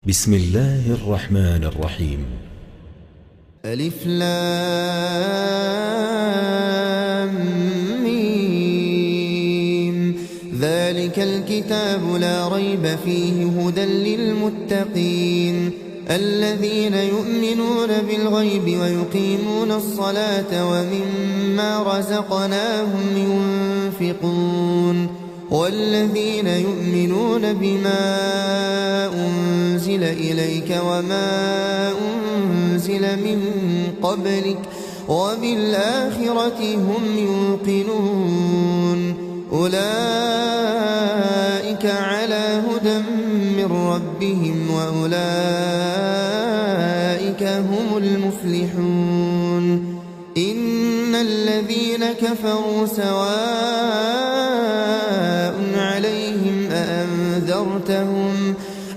بسم الله الرحمن الرحيم. ألف لام ميم. ذلك الكتاب لا ريب فيه هدى للمتقين الذين يؤمنون بالغيب ويقيمون الصلاة ومما رزقناهم ينفقون والذين يؤمنون بما أنزل إليك وما أنزل من قبلك وبالآخرة هم يوقنون أولئك على هدى من ربهم وأولئك هم المفلحون إن الذين كفروا سواء عليهم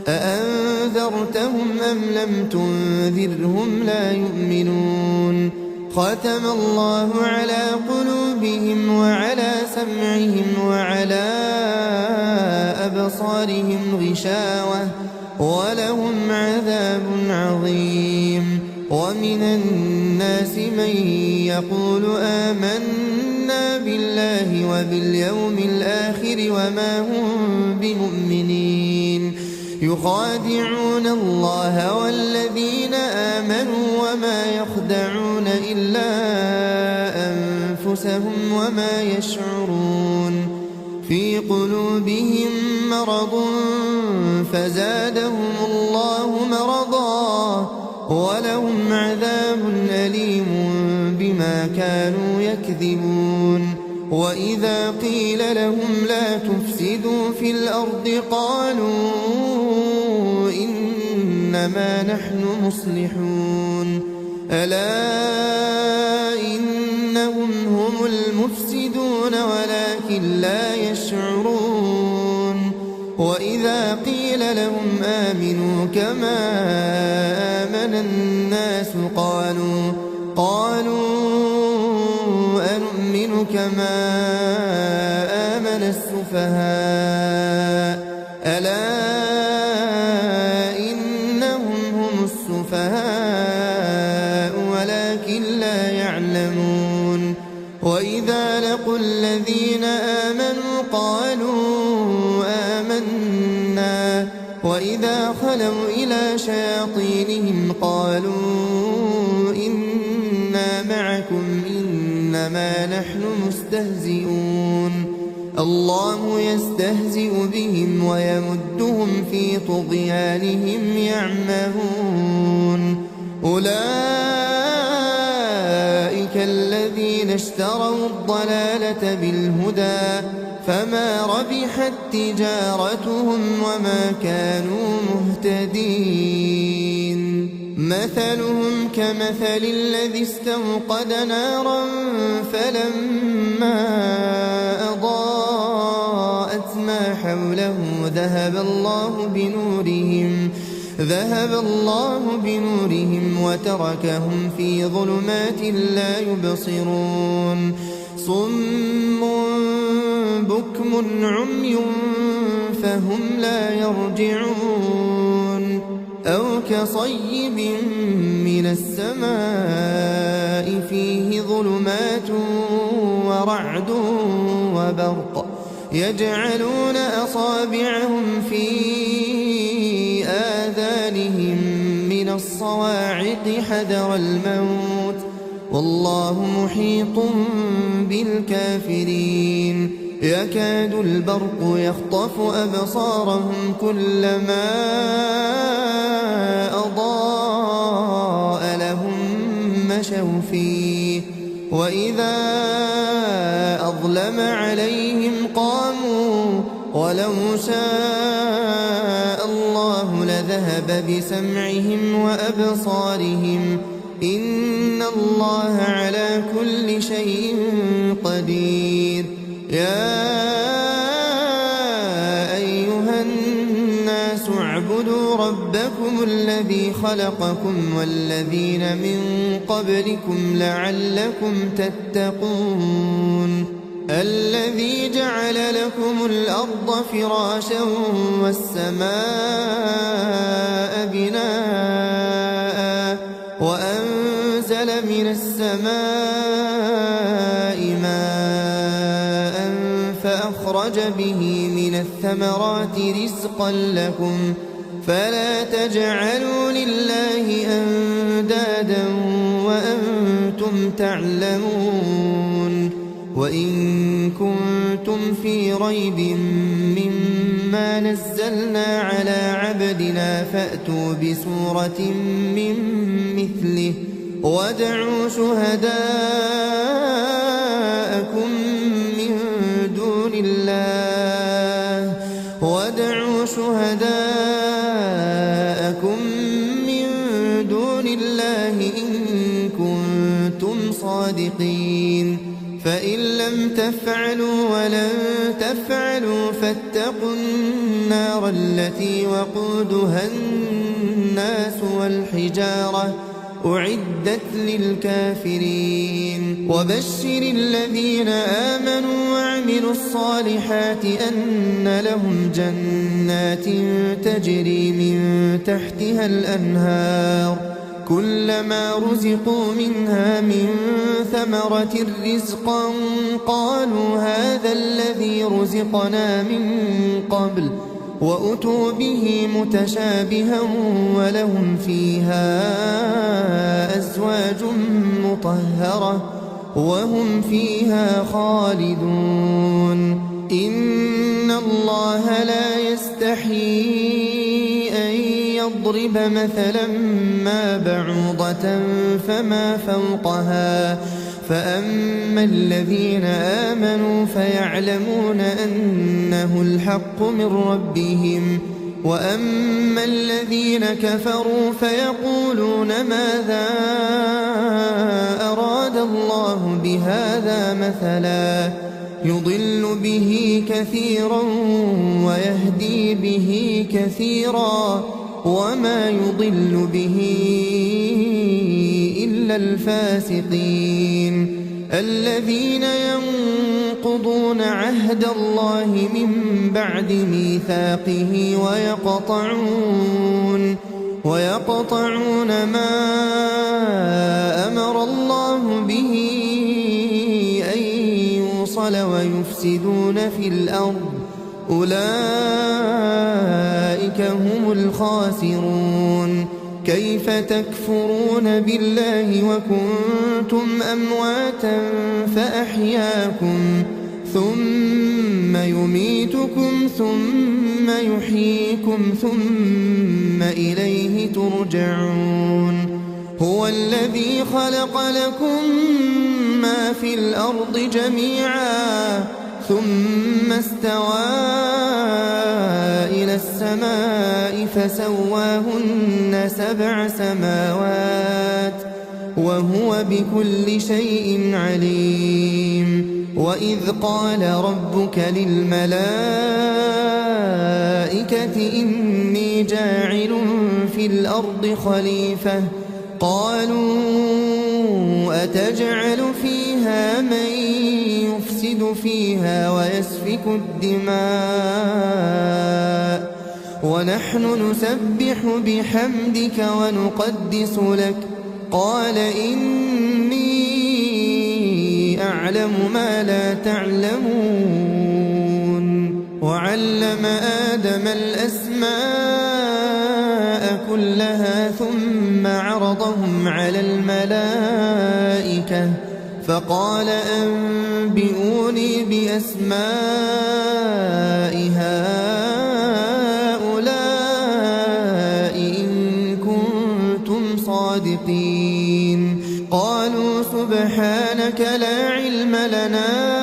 أأنذرتهم أم لم تنذرهم لا يؤمنون ختم الله على قلوبهم وعلى سمعهم وعلى أبصارهم غشاوة ولهم عذاب عظيم ومن الناس من يقول آمنا بالله وباليوم الآخر وما هم بمؤمنين يخادعون الله والذين آمنوا وما يخدعون إلا أنفسهم وما يشعرون في قلوبهم مرض فزادهم الله مرضا ولهم عذاب أليم بما كانوا يكذبون وإذا قيل لهم لا تفسدوا في الأرض قالوا إنما نحن مصلحون ألا إنهم هم المفسدون ولكن لا يشعرون وإذا قيل لهم آمنوا كما آمن الناس قالوا أنؤمن كما آمن السفهاء ألا إنهم هم السفهاء ولكن لا يعلمون وإذا لقوا الذين آمنوا قالوا آمنا وإذا خلوا إلى شياطينهم قالوا إنا معكم إنما نحن مستهزئون الله يستهزئ بهم ويمدهم في طغيانهم يعمهون أولئك الذين اشتروا الضلالة بالهدى فما ربحت تجارتهم وما كانوا مهتدين مثلهم كمثل الذي استوقد نارا فلما أضاءت ما حوله ذهب الله بنورهم وتركهم في ظلمات لا يبصرون صم بكم عمي فهم لا يرجعون أو كصيب من السماء فيه ظلمات ورعد وبرق يجعلون أصابعهم في آذانهم من الصواعق حذر الموت والله محيط بالكافرين يكاد البرق يخطف أبصارهم كلما أضاء لهم مشوا فيه وإذا أظلم عليهم قاموا ولو شاء الله لذهب بسمعهم وأبصارهم إن الله على كل شيء قدير يا أيها الناس اعبدوا ربكم الذي خلقكم والذين من قبلكم لعلكم تتقون الذي جعل لكم الأرض فراشا والسماء بناء وأنزل من السماء ماء فأخرج به من الثمرات رزقا لكم فلا تجعلوا لله أندادا وأنتم تعلمون وإن كنتم في ريب مما نزلنا على عبدنا فأتوا بسورة من مثله وادعوا شهداءكم من دون الله إن كنتم صادقين فإن لم تفعلوا ولن تفعلوا فاتقوا النار التي وقودها الناس والحجارة أعدت للكافرين وبشر الذين آمنوا وعملوا الصالحات أن لهم جنات تجري من تحتها الأنهار كلما رزقوا منها من ثمرة رزقا قالوا هذا الذي رزقنا من قبل وأتوا به متشابها ولهم فيها أزواج مطهرة وهم فيها خالدون إن الله لا يستحيي أن يضرب مثلا ما بعوضة فما فوقها فأما الذين آمنوا فيعلمون أنه الحق من ربهم وأما الذين كفروا فيقولون ماذا أراد الله بهذا مثلا يضل به كثيرا ويهدي به كثيرا وما يضل به إلا الفاسقين الذين ينقضون عهد الله من بعد ميثاقه ويقطعون ما أمر الله به أن يوصل ويفسدون في الأرض أولئك هم الخاسرون كيف تكفرون بالله وكنتم أمواتا فأحياكم ثم يميتكم ثم يحييكم ثم إليه ترجعون هو الذي خلق لكم ما في الأرض جميعا ثم استوى إلى السماء فسواهن 7 سماوات وهو بكل شيء عليم وإذ قال ربك للملائكة إني جاعل في الأرض خليفة قالوا أتجعل فيها من يفسد فيها ويسفك الدماء ونحن نسبح بحمدك ونقدس لك قال إني أعلم ما لا تعلمون وعلم آدم الأسماء كلها ثم عرضهم على الملائكة فقال أنبئوني بأسماء هؤلاء إن كنتم صادقين قالوا سبحانك لا علم لنا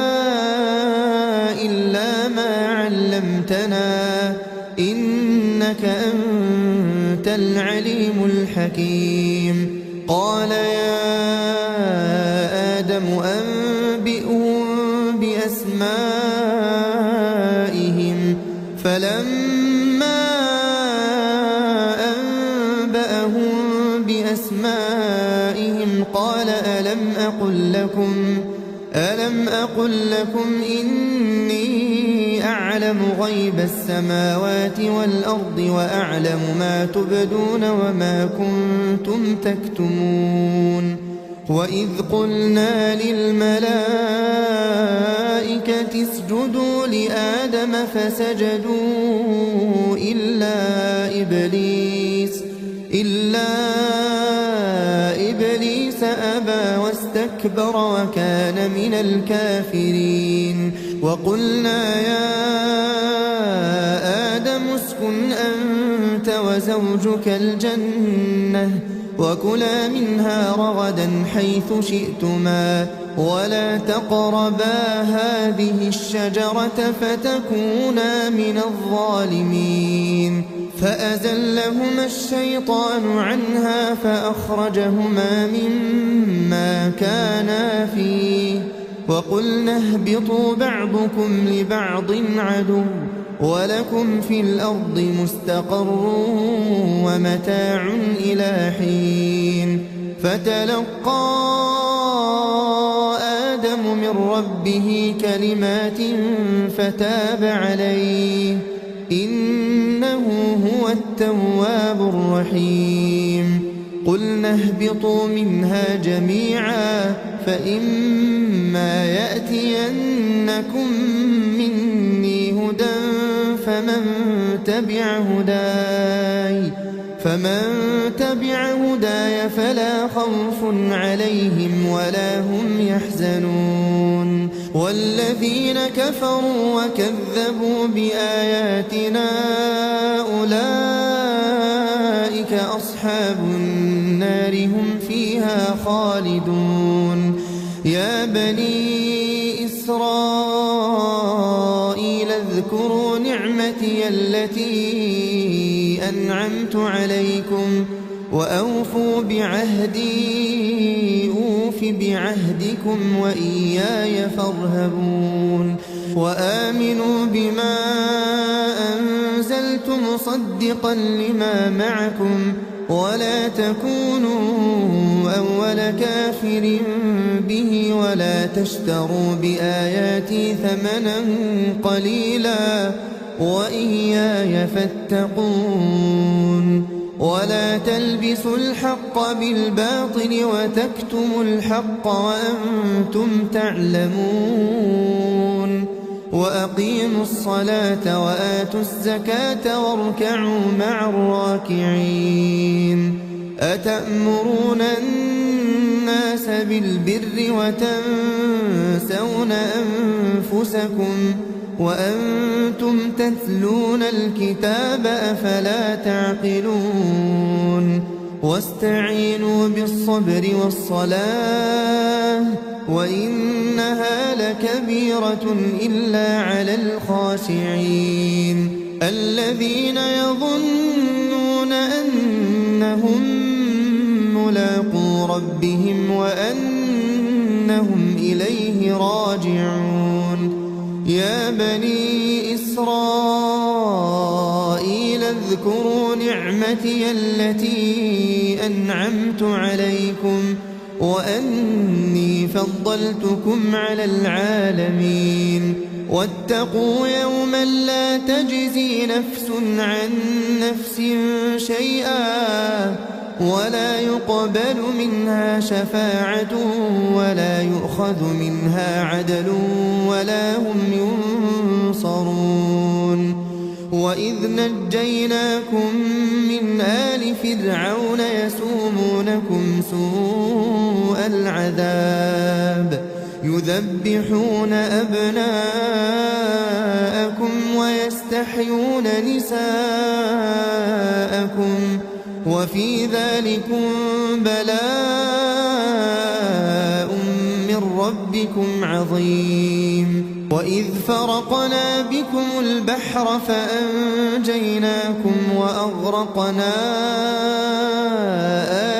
إلا ما علمتنا إنك أنت العليم الحكيم قال يا آدم أنبئهم بأسمائهم فلما أنبأهم بأسمائهم قال ألم أقل لكم إني أعلم أعلم غيب السماوات والأرض وأعلم ما تبدون وما كنتم تكتمون وإذ قلنا للملائكة اسجدوا لآدم فسجدوا إلا إبليس أبى واستكبر وكان من الكافرين وقلنا يا آدم اسكن أنت وزوجك الجنة وكلا منها رغدا حيث شئتما ولا تقربا هذه الشجرة فتكونا من الظالمين فأزلهما الشيطان عنها فأخرجهما مما كانا فيه وقلنا اهبطوا بعضكم لبعض عدو ولكم في الأرض مستقر ومتاع إلى حين فتلقى آدم من ربه كلمات فتاب عليه إنه هو التواب الرحيم قلنا اهبطوا منها جميعا فإما يأتينكم مني هدى فمن تبع هداي فلا خوف عليهم ولا هم يحزنون والذين كفروا وكذبوا بآياتنا أولئك أصحاب النار هم فيها خالدون يا بني إسرائيل اذكروا نعمتي التي أنعمت عليكم وأوفوا بعهدي أوف بعهدكم وإياي فارهبون وآمنوا بما أنزلت مصدقا لما معكم ولا تكونوا أول كافر به ولا تشتروا بآياتي ثمنا قليلا وإياي فاتقون ولا تلبسوا الحق بالباطل وتكتموا الحق وأنتم تعلمون وأقيموا الصلاة وآتوا الزكاة واركعوا مع الراكعين أتأمرون الناس بالبر وتنسون أنفسكم وأنتم تتلون الكتاب أفلا تعقلون واستعينوا بالصبر والصلاة وإنها لكبيرة إلا على الخاشعين الذين يظنون أنهم ملاقو ربهم وأنهم إليه راجعون يا بني إسرائيل اذكروا نعمتي التي أنعمت عليكم وأني فضلتكم على العالمين واتقوا يوما لا تجزي نفس عن نفس شيئا ولا يقبل منها شفاعة ولا يؤخذ منها عدل ولا هم ينصرون وإذ نجيناكم من آل فرعون يسومونكم سوء العذاب يذبحون أبناءكم ويستحيون نساءكم وفي ذلكم بلاء من ربكم عظيم وإذ فرقنا بكم البحر فأنجيناكم وأغرقنا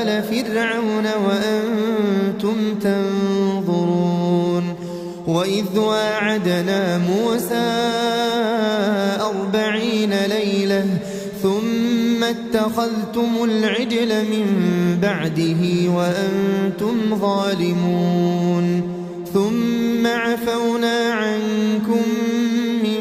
آل فرعون وأنتم تنظرون وإذ واعدنا موسى 40 ليلة ثم اتخذتم العجل من بعده وأنتم ظالمون ثم عفونا عنكم من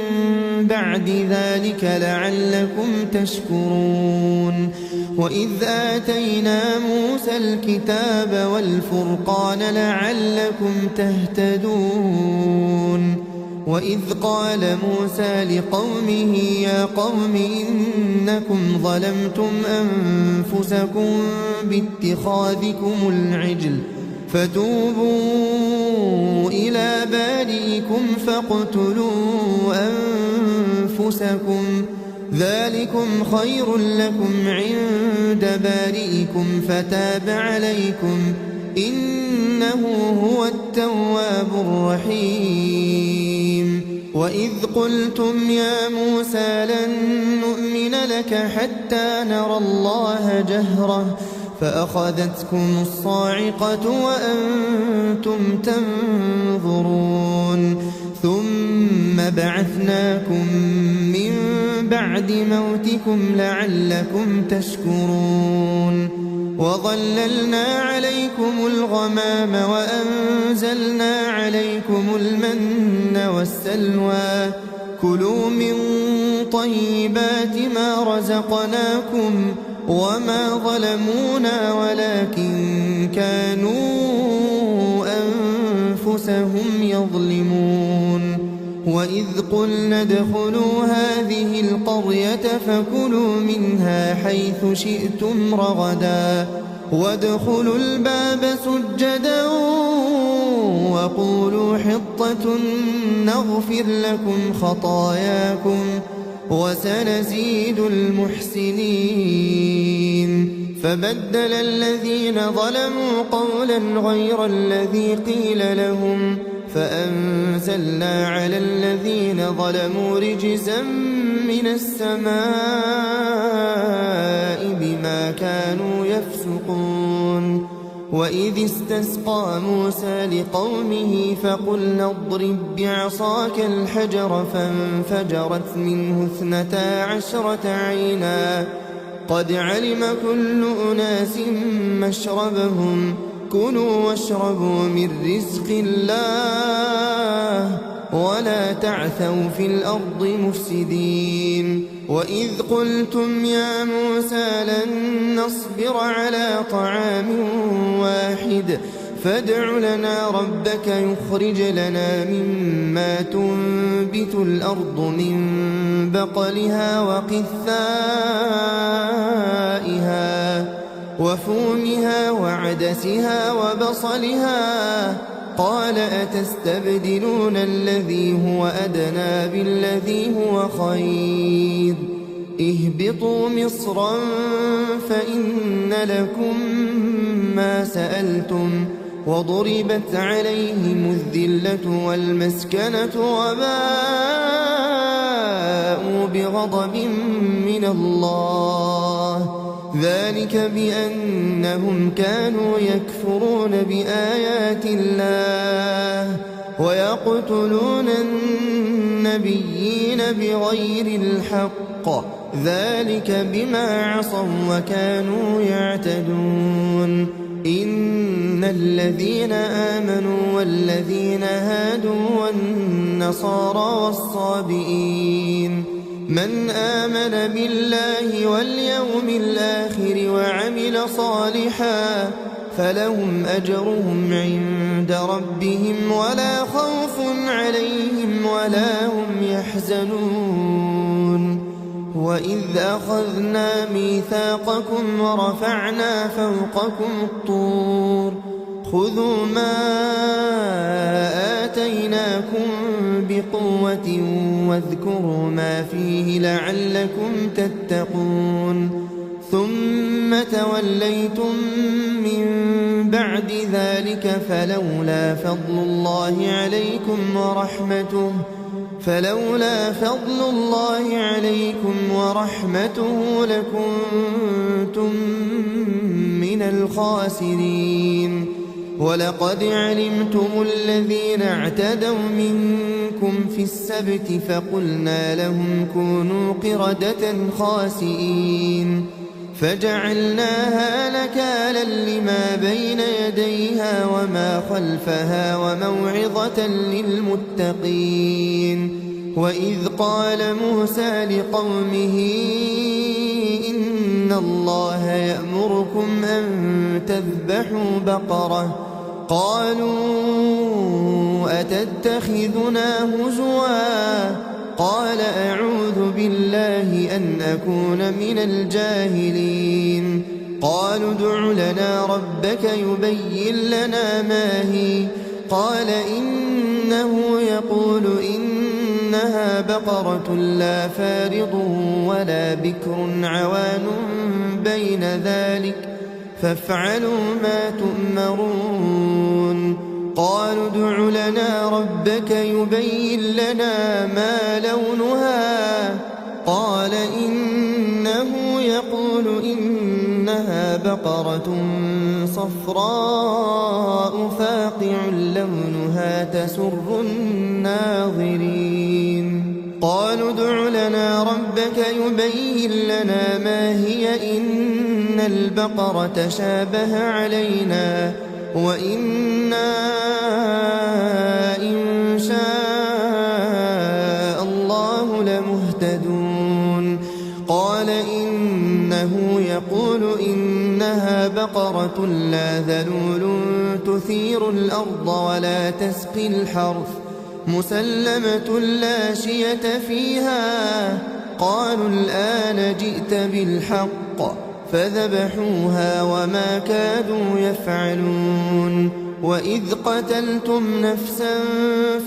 بعد ذلك لعلكم تشكرون وإذ آتينا موسى الكتاب والفرقان لعلكم تهتدون وإذ قال موسى لقومه يا قوم إنكم ظلمتم أنفسكم باتخاذكم العجل فتوبوا إلى بارئكم فاقتلوا أنفسكم ذلكم خير لكم عند بارئكم فتاب عليكم إنه هو التواب الرحيم وإذ قلتم يا موسى لن نؤمن لك حتى نرى الله جهرة فأخذتكم الصاعقة وأنتم تنظرون ثم بعثناكم من بعد موتكم لعلكم تشكرون وظللنا عليكم الغمام وأنزلنا عليكم المن والسلوى كلوا من طيبات ما رزقناكم وما ظلمونا ولكن كانوا أنفسهم يظلمون وإذ قلنا ادخلوا هذه القرية فكلوا منها حيث شئتم رغدا وادخلوا الباب سجدا وقولوا حطة نغفر لكم خطاياكم وسنزيد المحسنين فبدل الذين ظلموا قولا غير الذي قيل لهم فأنزلنا على الذين ظلموا رجزا من السماء بما كانوا يفسقون وإذ استسقى موسى لقومه فقلنا اضرب بعصاك الحجر فانفجرت منه 12 عينا قد علم كل أناس مشربهم كلوا واشربوا من رزق الله ولا تعثوا في الأرض مفسدين وإذ قلتم يا موسى لن نصبر على طعام واحد فادع لنا ربك يخرج لنا مما تنبت الأرض من بقلها وقثائها وفومها وعدسها وبصلها قال أتستبدلون الذي هو أدنى بالذي هو خير اهبطوا مصرا فإن لكم ما سألتم وضربت عليهم الذلة والمسكنة وباءوا بغضب من الله ذلك بأنهم كانوا يكفرون بآيات الله ويقتلون النبيين بغير الحق ذلك بما عصوا وكانوا يعتدون إن الذين آمنوا والذين هادوا والنصارى والصابئين من آمن بالله واليوم الآخر وعمل صالحا فلهم أجرهم عند ربهم ولا خوف عليهم ولا هم يحزنون وإذ أخذنا ميثاقكم ورفعنا فوقكم الطور خذوا ما آتيناكم بقوة واذكروا ما فيه لعلكم تتقون ثم توليتم من بعد ذلك فلولا فضل الله عليكم ورحمته لكنتم من الخاسرين ولقد علمتم الذين اعتدوا منكم في السبت فقلنا لهم كونوا قردة خاسئين فجعلناها نكالا لما بين يديها وما خلفها وموعظة للمتقين وإذ قال موسى لقومه إن الله يأمركم أن تذبحوا بقرة قالوا أتتخذنا هزوا قال أعوذ بالله أن أكون من الجاهلين قالوا ادع لنا ربك يبين لنا ما هي قال إنه يقول إنها بقرة لا فارض ولا بكر عوان بين ذلك فافعلوا ما تؤمرون قالوا ادع لنا ربك يبين لنا ما لونها قال إنه يقول إنها بقرة صفراء فاقع لونها تسر الناظرين قالوا ادع لنا ربك يبين لنا ما هي إن البقرة شابه علينا وإنا إن شاء الله لمهتدون قال إنه يقول إنها بقرة لا ذلول تثير الأرض ولا تسقي الحرث مسلمة لا شية فيها قالوا الآن جئت بالحق فذبحوها وما كادوا يفعلون وإذ قتلتم نفسا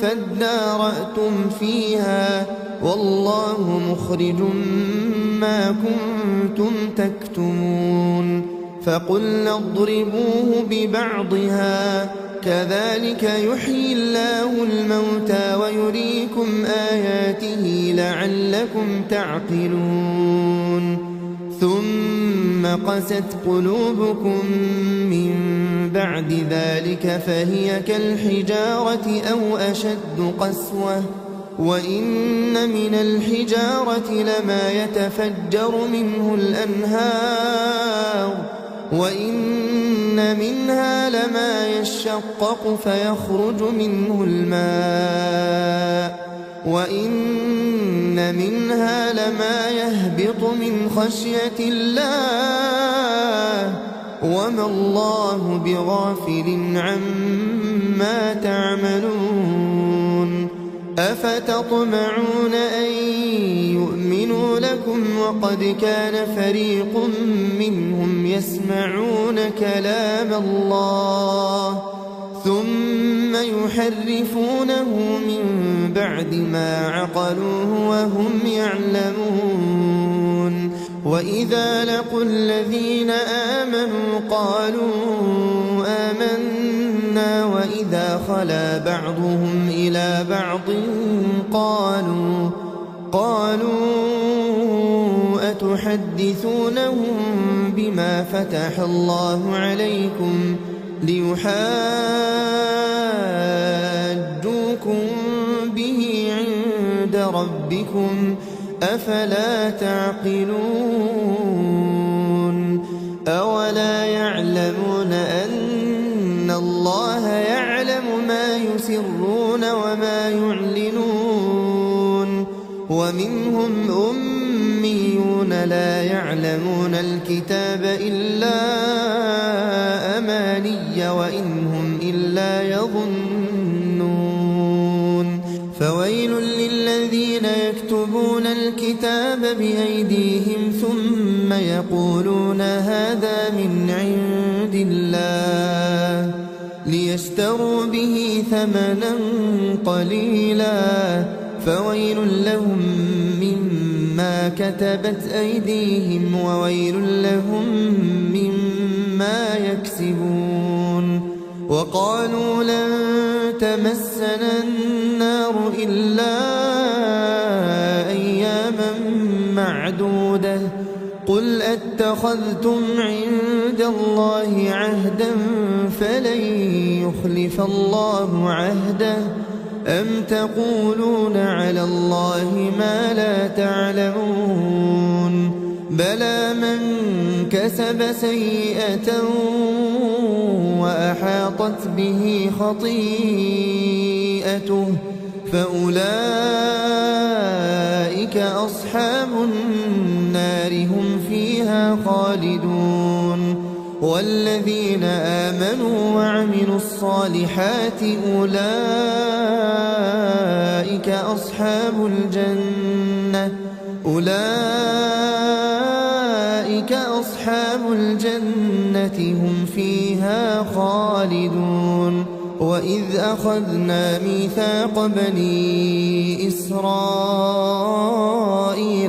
فادارأتم فيها والله مخرج ما كنتم تكتمون فقلنا اضربوه ببعضها كذلك يحيي الله الموتى ويريكم آياته لعلكم تعقلون ثم قست قلوبكم من بعد ذلك فهي كالحجارة أو أشد قسوة وإن من الحجارة لما يتفجر منه الأنهار وإن منها لما يشقق فيخرج منه الماء وإن منها لما يهبط من خشية الله وما الله بغافل عما تعملون أفتطمعون أن يؤمنوا لكم وقد كان فريق منهم يسمعون كلام الله ثم يحرفونه من بعد ما عقلوه وهم يعلمون وإذا لقوا الذين آمنوا قالوا آمنا وإذا خلا بعضهم إلى بعض قالوا أتحدثونهم بما فتح الله عليكم ليحاجوكم به عند ربكم أفلا تعقلون أولا يعلمون أن الله يعلم ما يسرون وما يعلنون ومنهم أميون لا يعلمون الكتاب إلا أماني وإن هم إلا يظنون فويل للذين يكتبون الكتاب بأيديهم ثم يقولون هذا من عند الله ليشتروا به ثمنا قليلا فويل لهم مما كتبت أيديهم وويل لهم مما يكسبون وقالوا لن تمسنا النار إلا أياما معدودة قل أتخذتم عند الله عهدا فلن يخلف الله عهده أم تقولون على الله ما لا تعلمون بلى من كسب سيئة وأحاطت به خطيئته فأولئك أصحاب النار هم فيها خالدون والذين آمنوا وعملوا الصالحات أولئك أصحاب الجنة هم فيها خالدون وإذ أخذنا ميثاق بني إسرائيل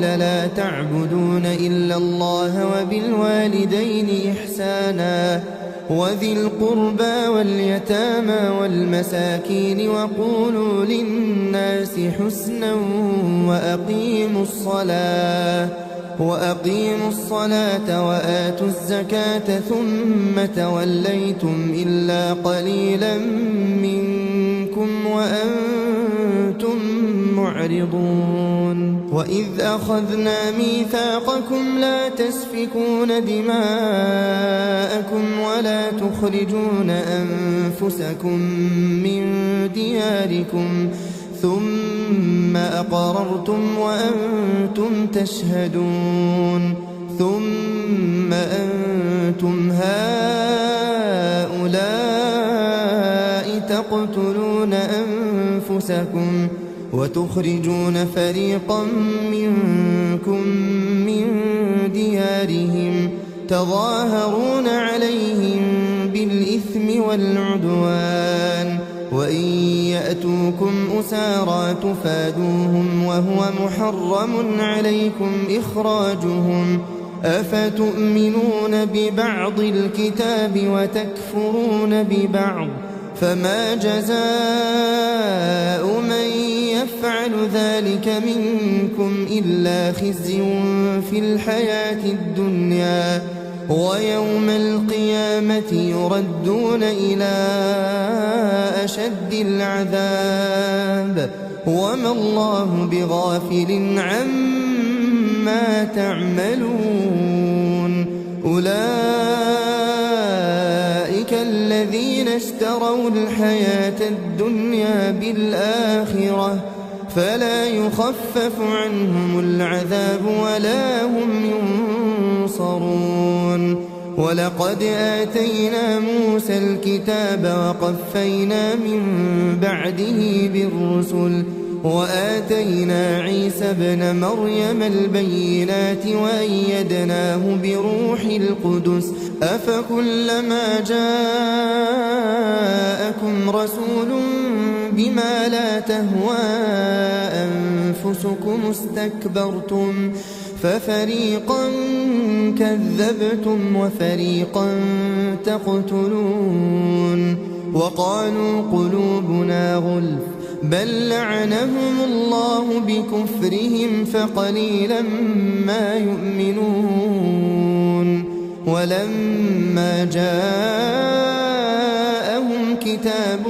لا تعبدون إلا الله وبالوالدين إحسانا وذي القربى واليتامى والمساكين وقولوا للناس حسنا وأقيموا الصلاة وآتوا الزكاة ثم توليتم إلا قليلا منكم وأنتم معرضون وإذ أخذنا ميثاقكم لا تسفكون دماءكم ولا تخرجون أنفسكم من دياركم ثم أقررتم وأنتم تشهدون ثم أنتم هؤلاء تقتلون أنفسكم وتخرجون فريقا منكم من ديارهم تظاهرون عليهم بالإثم والعدوان وإن يأتوكم أسارى تفادوهم وهو محرم عليكم إخراجهم أفتؤمنون ببعض الكتاب وتكفرون ببعض فما جزاء من يفعل ذلك منكم إلا خزي في الحياة الدنيا ويوم القيامة يردون إلى أشد العذاب وما الله بغافل عما تعملون أولئك الذين اشتروا الحياة الدنيا بالآخرة فلا يخفف عنهم العذاب ولا هم ينصرون ولقد آتينا موسى الكتاب وقفينا من بعده بالرسل وآتينا عيسى ابن مريم البينات وأيدناه بروح القدس أفكلما جاءكم رسول بما لا تهوى أنفسكم استكبرتم ففريقا كذبتم وفريقا تقتلون وقالوا قلوبنا غلف بل لعنهم الله بكفرهم فقليلا ما يؤمنون ولما جاءهم كتاب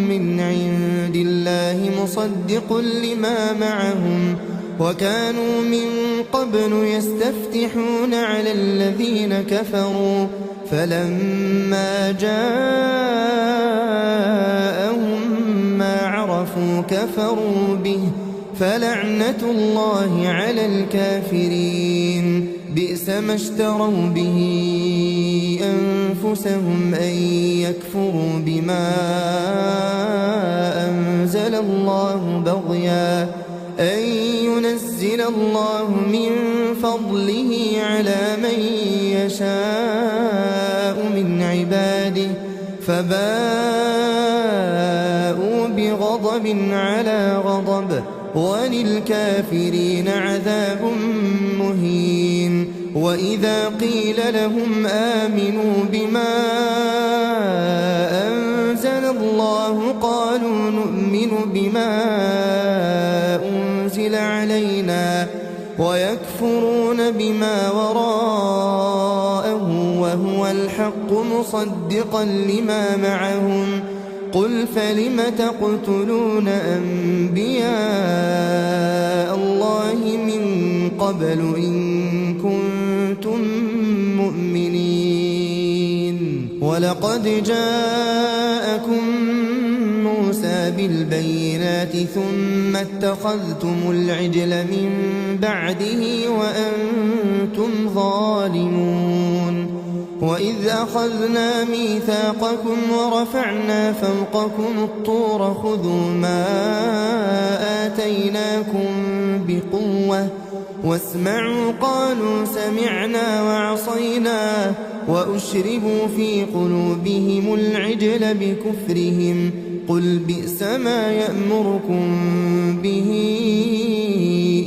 من عند الله مصدق لما معهم وكانوا من قبل يستفتحون على الذين كفروا فلما جاءهم ما عرفوا كفروا به فلعنة الله على الكافرين بئس ما اشتروا به أنفسهم أن يكفروا بما أنزل الله بغيا أن ينزل الله من فضله على من يشاء من عباده فباءوا بغضب على غضب وللكافرين عذاب مهين وإذا قيل لهم آمنوا بما أنزل الله قالوا نؤمن بما أنزل علينا ويكفرون بما وراءه وهو الحق مصدقا لما معهم قل فلم تقتلون أنبياء الله من قبل إن كنتم مؤمنين ولقد جاءكم موسى بالبينات ثم اتخذتم العجل من بعده وأنتم ظالمون وإذ أخذنا ميثاقكم ورفعنا فوقكم الطور خذوا ما آتيناكم بقوة واسمعوا قالوا سمعنا وعصينا وأشربوا في قلوبهم العجل بكفرهم قل بئس ما يأمركم به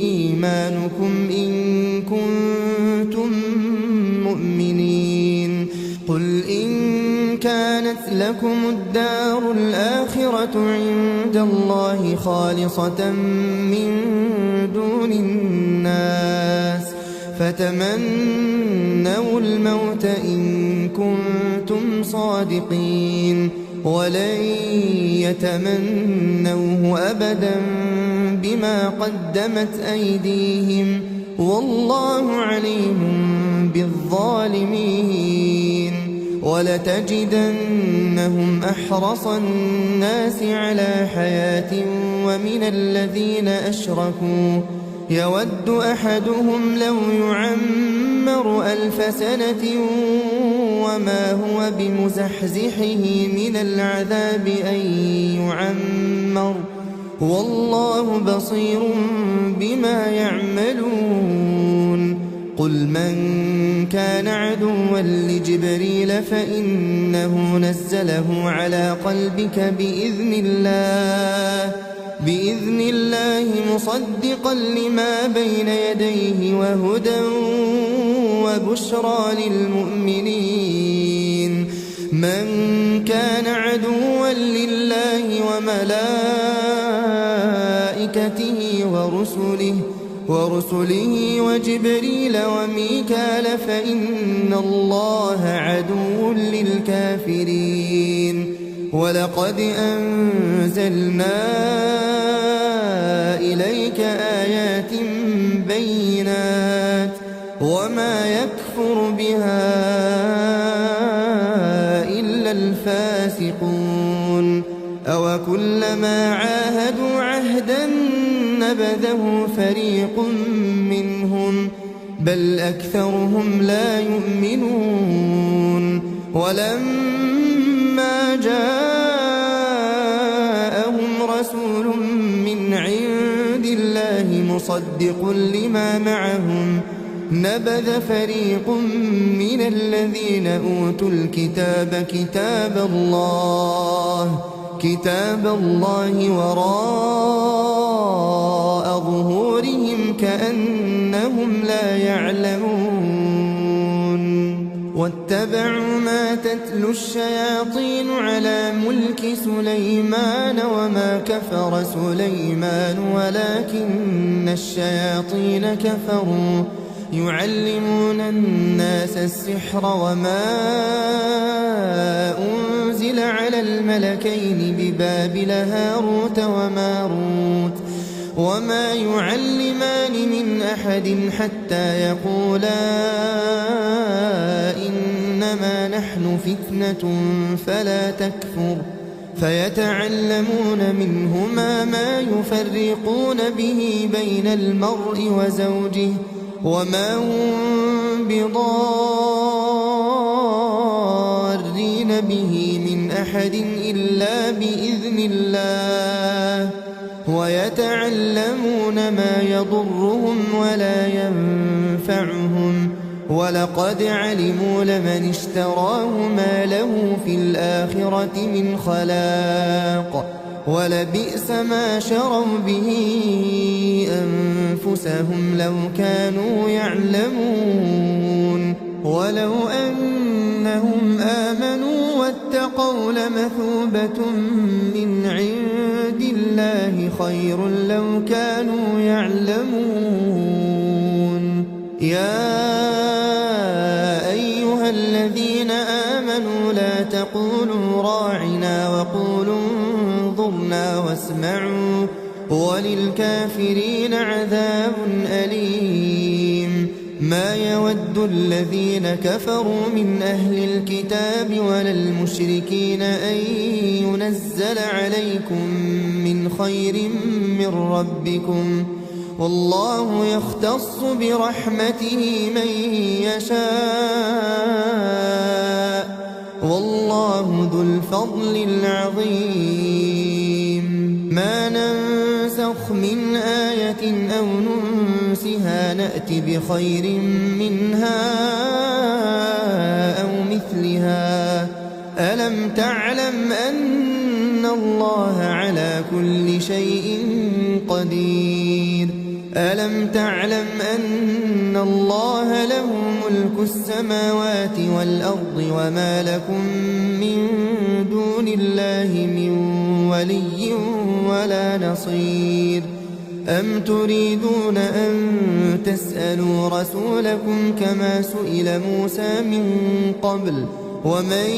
إيمانكم إن كنتم مؤمنين قل إن كانت لكم الدار الآخرة عند الله خالصة من دون الناس فتمنوا الموت إن كنتم صادقين ولن يتمنوه أبدا بما قدمت أيديهم والله عليم بالظالمين ولتجدنهم أحرص الناس على حياة ومن الذين أشركوا يود أحدهم لو يعمر 1000 سنة وما هو بمزحزحه من العذاب أن يعمر والله بصير بما يعملون قل من كان عدوا لجبريل فإنه نزله على قلبك بإذن الله مصدقا لما بين يديه وهدى وبشرى للمؤمنين من كان عدوا لله وملائكته ورسله وجبريل وميكال فإن الله عدو للكافرين ولقد أنزلنا إليك آيات بينات وما يكفر بها إلا الفاسقون أوكلما عاهدوا عهدا نبذه فريق منهم بل أكثرهم لا يؤمنون ولما جاءهم رسول من عند الله مصدق لما معهم نبذ فريق من الذين أوتوا الكتاب كتاب الله وراء ظهورهم كأنهم لا يعلمون واتبعوا ما تتلو الشياطين على ملك سليمان وما كفر سليمان ولكن الشياطين كفروا يعلمون الناس السحر وما أنزل على الملكين ببابل هاروت وماروت وما يعلمان من أحد حتى يقولا إنما نحن فتنة فلا تكفر فيتعلمون منهما ما يفرقون به بين المرء وزوجه وما هم بضارين به من أحد إلا بإذن الله ويتعلمون ما يضرهم ولا ينفعهم ولقد علموا لمن اشتراه ما له في الآخرة من خلاق ولبئس ما شروا به أنفسهم لو كانوا يعلمون ولو أنهم آمنوا واتقوا لمثوبة من عند الله خير لو كانوا يعلمون يا أيها الذين آمنوا لا تقولوا راعنا وقولوا انظرنا واسمعوا وللكافرين عذاب أليم ما يود الذين كفروا من أهل الكتاب ولا المشركين أن ينزل عليكم من خير من ربكم، والله يختص برحمته من يشاء، والله ذو الفضل العظيم. ما ننسخ من آية أو ننسها نأت بخير منها أو مثلها. ألم تعلم أن الله على كل شيء قدير؟ ألم تعلم أن الله له ملك السماوات والأرض وما لكم من دون الله من ولي ولا نصير؟ أم تريدون أن تسألوا رسولكم كما سئل موسى من قبل؟ ومن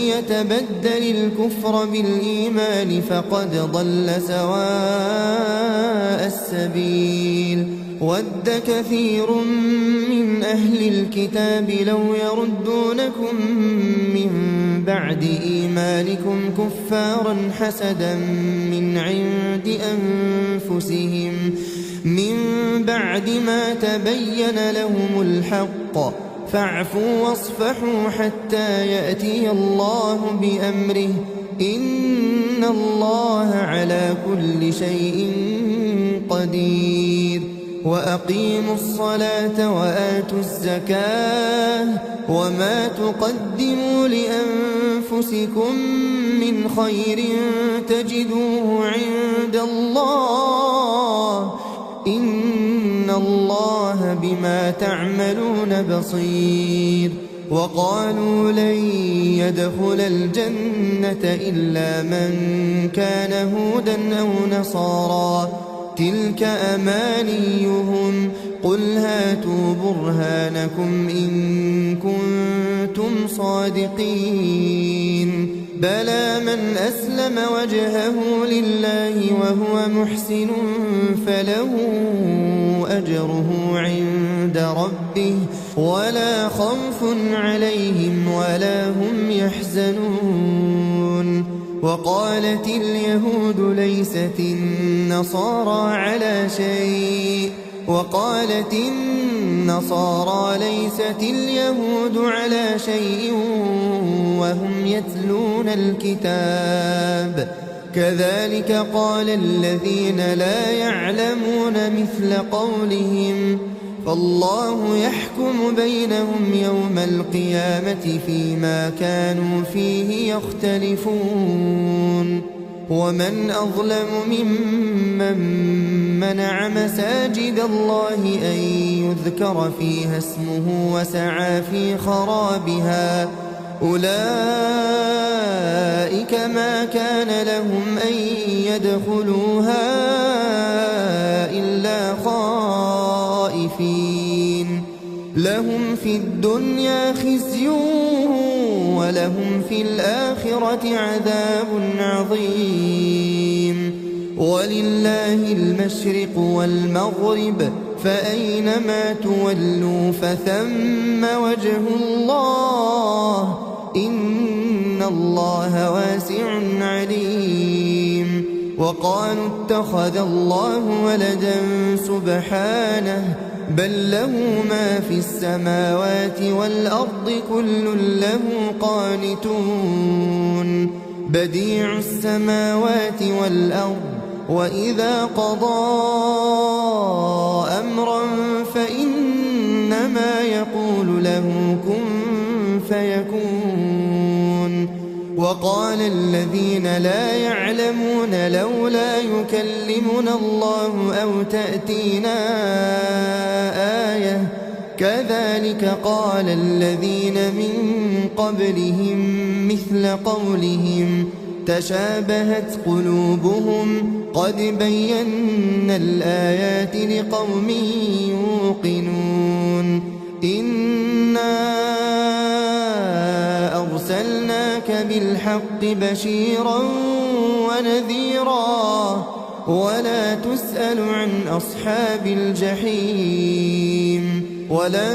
يتبدل الكفر بالإيمان فقد ضل سواء السبيل. ود كثير من أهل الكتاب لو يردونكم من بعد إيمانكم كفارا حسدا من عند أنفسهم من بعد ما تبين لهم الحق، فاعفوا واصفحوا حتى يأتي الله بأمره، إن الله على كل شيء قدير. وأقيموا الصلاة وآتوا الزكاة وما تقدموا لأنفسكم من خير تجدوه عند الله، إن الله بما تعملون بصير. وقالوا لن يدخل الجنة إلا من كان هودا أو نصارى، تلك أمانيهم، قل هاتوا برهانكم إن كنتم صادقين. بلى من أسلم وجهه لله وهو محسن فله أجره عند ربه ولا خوف عليهم ولا هم يحزنون. وقالت اليهود ليست النصارى على شيء، وقالت النصارى ليست اليهود على شيء وهم يتلون الكتاب، كذلك قال الذين لا يعلمون مثل قولهم، فالله يحكم بينهم يوم القيامة فيما كانوا فيه يختلفون. ومن أظلم ممن منع مساجد الله أن يذكر فيها اسمه وسعى في خرابها، أولئك ما كان لهم أن يدخلوها إلا خائفين، لهم في الدنيا خزي ولهم في الآخرة عذاب عظيم. ولله المشرق والمغرب، فأينما تولوا فثم وجه الله، إن الله واسع عليم. وقالوا اتخذ الله ولدا سبحانه، بل له ما في السماوات والأرض كل له قانتون. بديع السماوات والأرض، وإذا قضى أمرا فإنما يقول له كن فيكون. وقال الذين لا يعلمون لولا يكلمنا الله أو تأتينا آية، كذلك قال الذين من قبلهم مثل قولهم تشابهت قلوبهم، قد بينا الآيات لقوم يوقنون. إنا أرسلناك بالحق بشيرا ونذيرا، ولا تسأل عن أصحاب الجحيم. ولن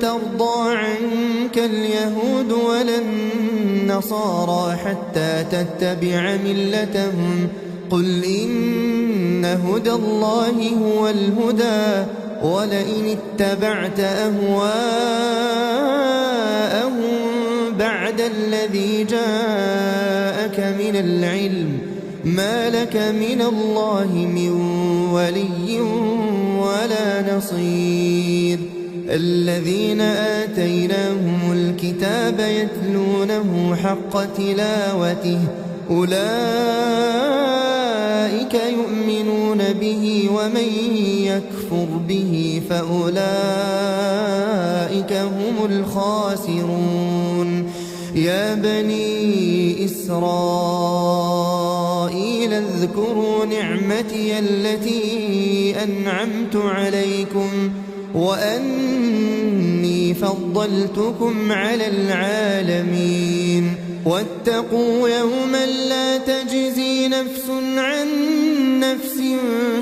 ترضى عنك اليهود ولا النصارى حتى تتبع ملتهم قل إن هدى الله هو الهدى ولئن اتبعت أهواءهم بعد الذي جاءك من العلم ما لك من الله من ولي ولا نصير الذين آتيناهم الكتاب يتلونه حق تلاوته أولئك يؤمنون به ومن يكفر به فأولئك هم الخاسرون يا بني إسرائيل اذكروا نعمتي التي أنعمت عليكم وأني فضلتكم على العالمين واتقوا يوما لا تجزي نفس عن نفس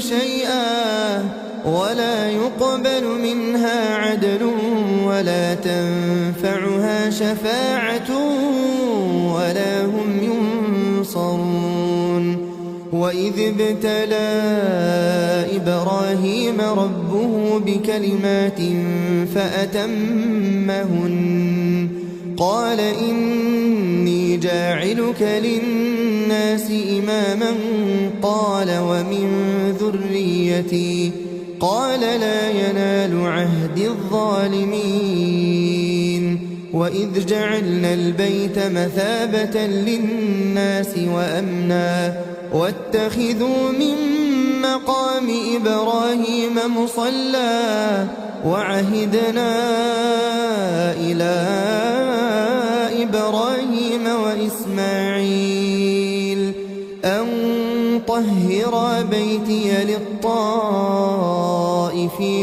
شيئا ولا يقبل منها عدل ولا تنفعها شفاعة ولا هم ينصرون وإذ ابتلى إبراهيم ربه بكلمات فأتمهن قال إني جاعلك للناس إماما قال ومن ذريتي قال لا ينال عهد الظالمين وإذ جعلنا البيت مثابة للناس وأمنا واتخذوا من مقام إبراهيم مصلى وعهدنا إلى إبراهيم وإسماعيل أن طهر بيتي للطائفين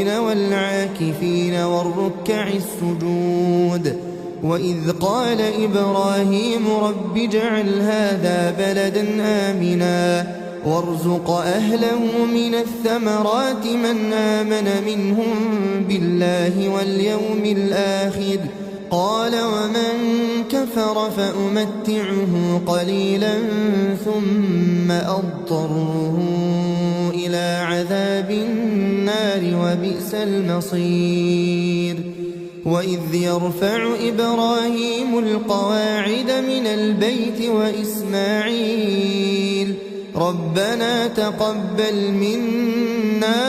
والعاكفين والركع السجود وإذ قال إبراهيم رب اجعل هذا بلدا آمنا وارزق أهله من الثمرات من آمن منهم بالله واليوم الآخر قال ومن كفر فأمتعه قليلا ثم أضطره إلى عذاب النار وبئس المصير وإذ يرفع إبراهيم القواعد من البيت وإسماعيل ربنا تقبل منا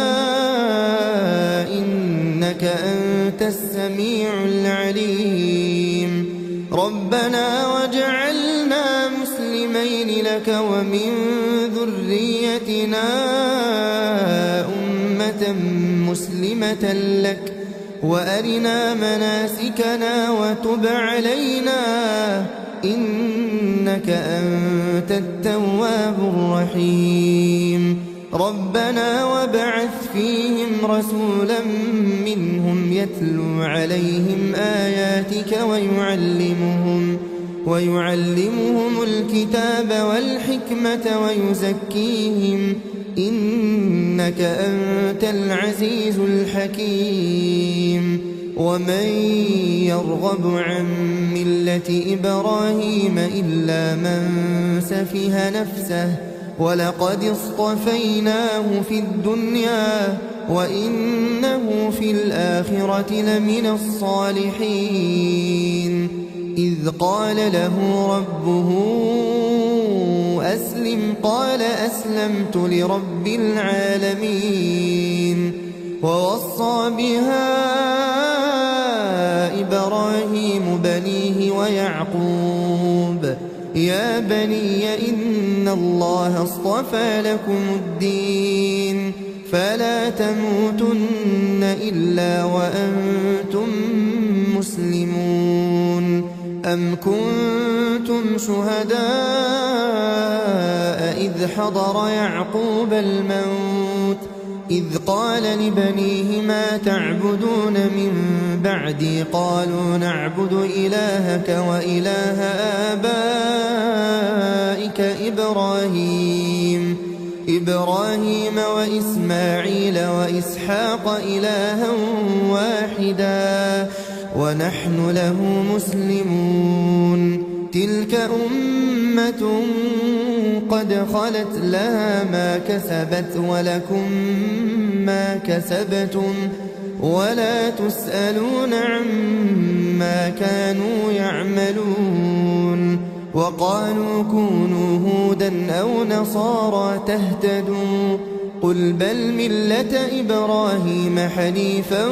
إنك أنت السميع العليم ربنا وجعلنا مسلمين لك ومن ذريتنا أمة مسلمة لك وأرنا مناسكنا وتب علينا إنك أنت التواب الرحيم ربنا وابعث فيهم رسولا منهم يتلو عليهم آياتك ويعلمهم الكتاب والحكمة ويزكيهم إنك أنت العزيز الحكيم ومن يرغب عن ملة إبراهيم إلا من سفه نفسه ولقد اصطفيناه في الدنيا وإنه في الآخرة لمن الصالحين إذ قال له ربه أسلم قال أسلمت لرب العالمين ووصى بها إبراهيم بنيه ويعقوب يا بني إن الله اصطفى لكم الدين فلا تموتن إلا وأنتم مسلمون أم كنتم شهداء إذ حضر يعقوب الموت إذ قال لبنيه ما تعبدون من بعدي قالوا نعبد إلهك وإله آبائك إبراهيم وإسماعيل وإسحاق إلها واحدا ونحن له مسلمون تلك أمة قد خلت لها ما كسبت ولكم ما كسبتم ولا تسألون عما كانوا يعملون وقالوا كونوا هودا أو نصارى تهتدوا قل بل ملة إبراهيم حنيفا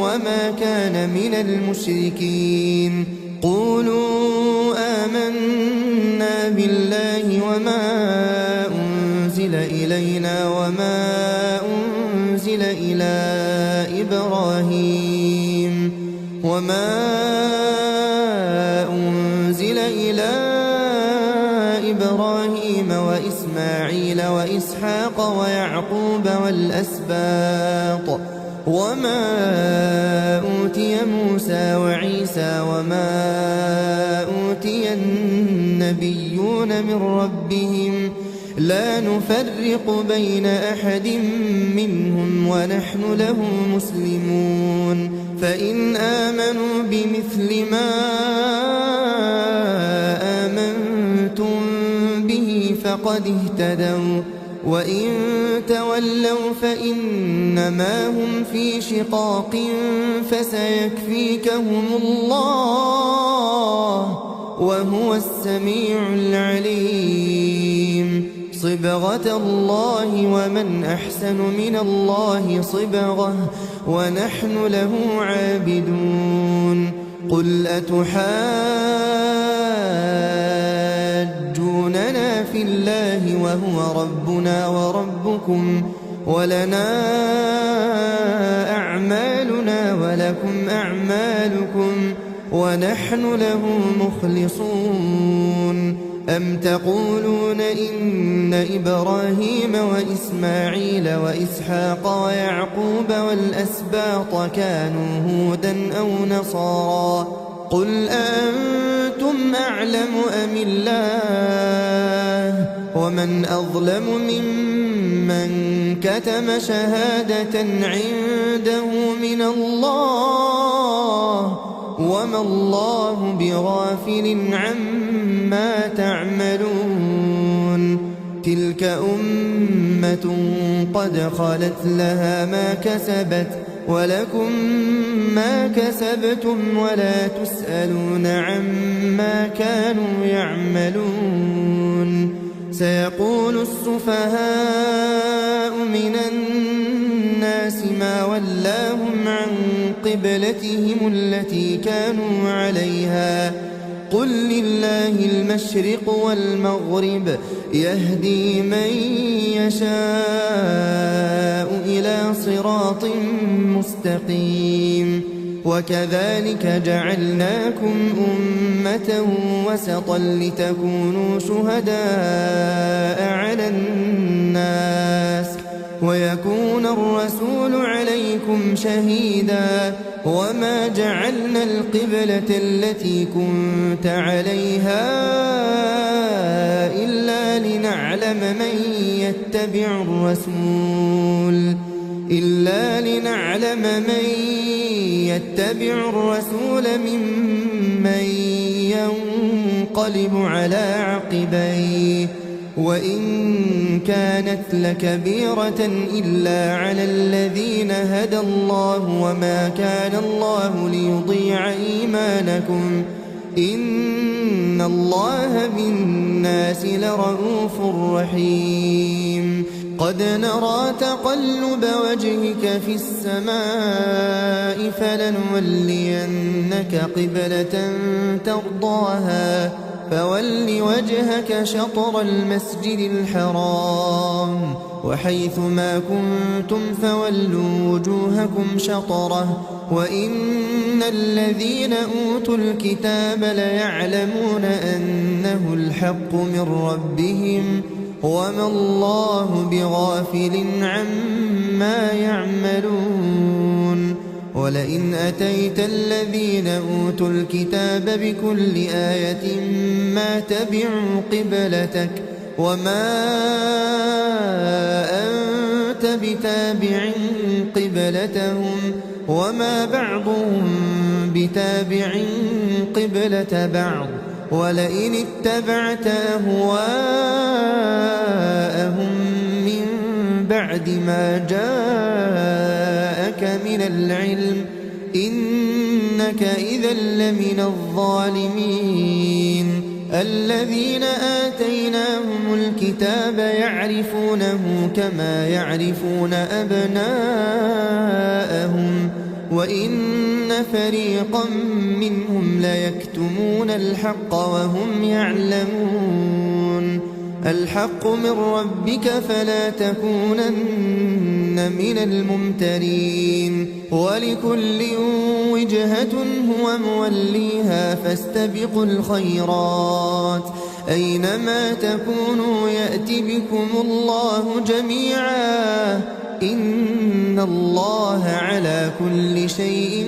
وما كان من المشركين قولوا آمنا بالله وما أنزل إلينا وما أنزل إلى إبراهيم وإسماعيل وإسحاق ويعقوب والأسباط وما أوتي موسى وعيسى وما أوتي النبيون من ربهم لا نفرق بين أحد منهم ونحن له مسلمون فإن آمنوا بمثل ما آمنتم به فقد اهتدوا وإن تولوا فإنما هم في شقاق فسيكفيكهم الله وهو السميع العليم صبغة الله ومن أحسن من الله صبغة ونحن له عابدون قل أتحاجوننا في الله وهو ربنا وربكم ولنا أعمالنا ولكم أعمالكم ونحن له مخلصون أم تقولون إن إبراهيم وإسماعيل وإسحاق ويعقوب والأسباط كانوا هودا أو نصارى قل أنتم أعلم أم الله ومن أظلم ممن كتم شهادة عنده من الله وما الله بغافل عما تعملون تلك أمة قد خلت لها ما كسبت ولكم ما كسبتم ولا تسألون عما كانوا يعملون سيقول السفهاء من الناس ما ولاهم عن قبلتهم التي كانوا عليها قل لله المشرق والمغرب يهدي من يشاء إلى صراط مستقيم وكذلك جعلناكم أمة وسطا لتكونوا شهداء على الناس ويكون الرسول عليكم شهيدا وما جعلنا القبلة التي كنت عليها إلا لنعلم من يتبع الرسول ممن ينقلب على عقبيه وإن كانت لكبيرة إلا على الذين هدى الله وما كان الله ليضيع إيمانكم إن الله بالناس لرءوف رحيم قد نرى تقلب وجهك في السماء فلنولينك قبلة ترضاها فول وجهك شطر المسجد الحرام وحيث ما كنتم فولوا وجوهكم شطره وإن الذين أوتوا الكتاب ليعلمون أنه الحق من ربهم وما الله بغافل عما يعملون ولئن أتيت الذين أوتوا الكتاب بكل آية ما تبعوا قبلتك وما أنت بتابع قبلتهم وما بعضهم بتابع قبلة بعض ولئن اتبعت أهواءهم من بعد ما جاءك من العلم إنك إذا لمن الظالمين. الذين آتيناهم الكتاب يعرفونه كما يعرفون أبناءهم وإن فريقا منهم ليكتمون الحق وهم يعلمون. الحق من ربك فلا تكونن من الممترين. ولكل وجهة هو موليها فاستبقوا الخيرات أينما تكونوا يأت بكم الله جميعا إن الله على كل شيء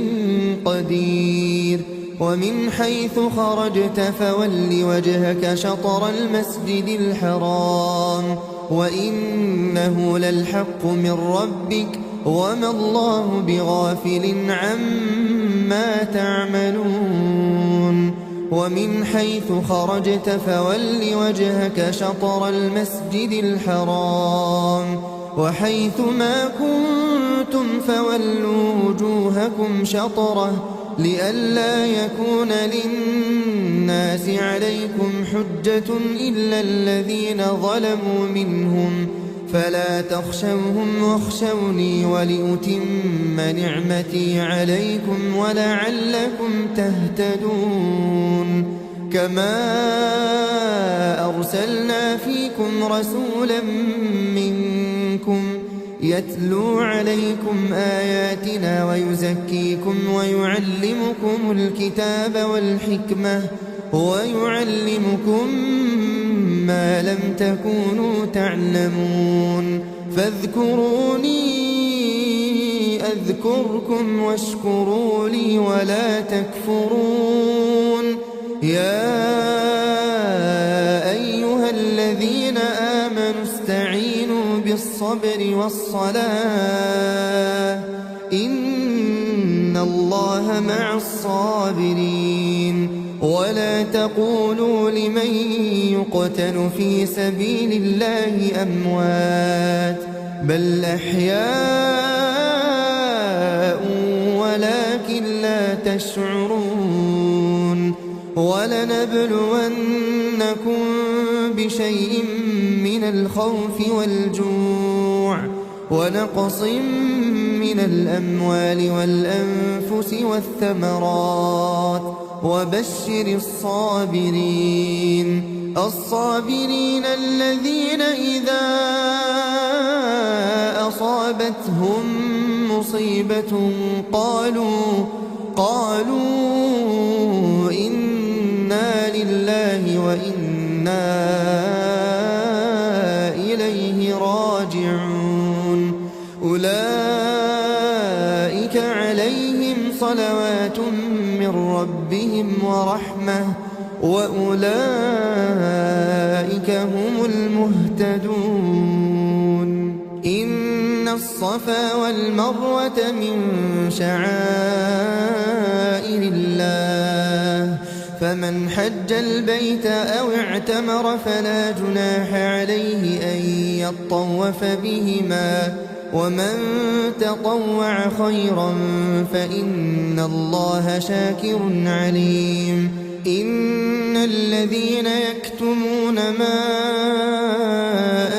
قدير. ومن حيث خرجت فول وجهك شطر المسجد الحرام وإنه للحق من ربك وما الله بغافل عما تعملون. ومن حيث خرجت فول وجهك شطر المسجد الحرام وحيث ما كنتم فولوا وجوهكم شطره لئلا يكون للناس عليكم حجة إلا الذين ظلموا منهم فلا تخشوهم واخشوني ولأتم نعمتي عليكم ولعلكم تهتدون. كما أرسلنا فيكم رسولا منكم يتلو عليكم آياتنا ويزكيكم ويعلمكم الكتاب والحكمة ويعلمكم ما لم تكونوا تعلمون. فاذكروني أذكركم واشكروا لي ولا تكفرون. يا أيها الذين آمنوا استعينوا بالصبر والصلاة إن الله مع الصابرين. ولا تقولوا لمن يقتل في سبيل الله أموات بل أحياء ولكن لا تشعرون. ولنبلونكم بشيء من الخوف والجوع ونقص من الأموال والأنفس والثمرات وبشر الصابرين الذين إذا أصابتهم مصيبة قالوا إنا لله وإنا إليه راجعون. أولئك عليهم صلوات من ربهم ورحمة وأولئك هم المهتدون. إن الصفا والمروة من شعائر الله فمن حج البيت أو اعتمر فلا جناح عليه أن يطوف بهما ومن تطوع خيرا فإن الله شاكر عليم. إن الذين يكتمون ما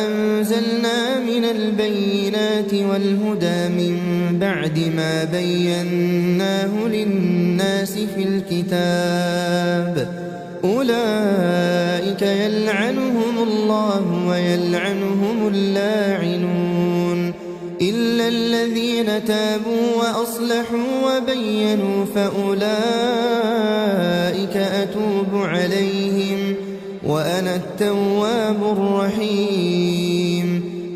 أنزلنا من البينات والهدى من بعد ما بيناه للناس في الكتاب أولئك يلعنهم الله ويلعنهم اللاعنون إلا الذين تابوا وأصلحوا وبينوا فأولئك أتوب عليهم وأنا التواب الرحيم.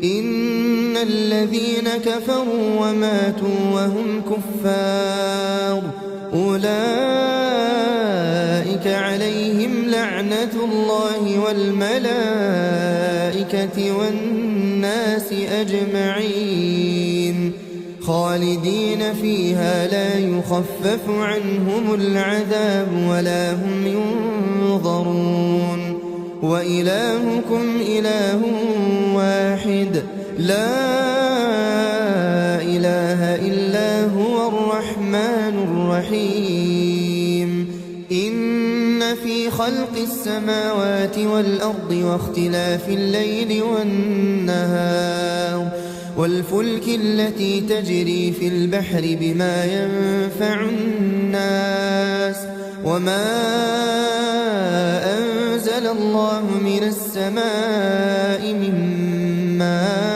إن الذين كفروا وماتوا وهم كفار أولئك عليهم لعنة الله والملائكة والناس أجمعين خالدين فيها لا يخفف عنهم العذاب ولا هم ينظرون وإلهكم إله واحد لا إله إلا هو الرحمن الرحيم إن في خلق السماوات والأرض واختلاف الليل والنهار والفلك التي تجري في البحر بما ينفع الناس وما أنزل الله من السماء من ماء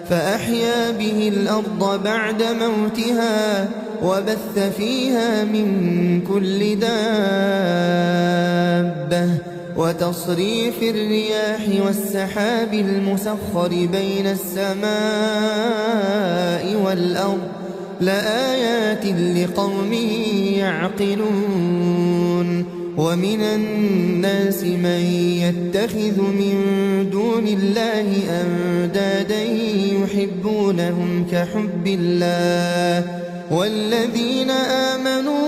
فأحيا به الأرض بعد موتها وبث فيها من كل دابة وتصريف الرياح والسحاب المسخر بين السماء والأرض لآيات لقوم يعقلون ومن الناس من يتخذ من دون الله أندادا يحبونهم كحب الله والذين آمنوا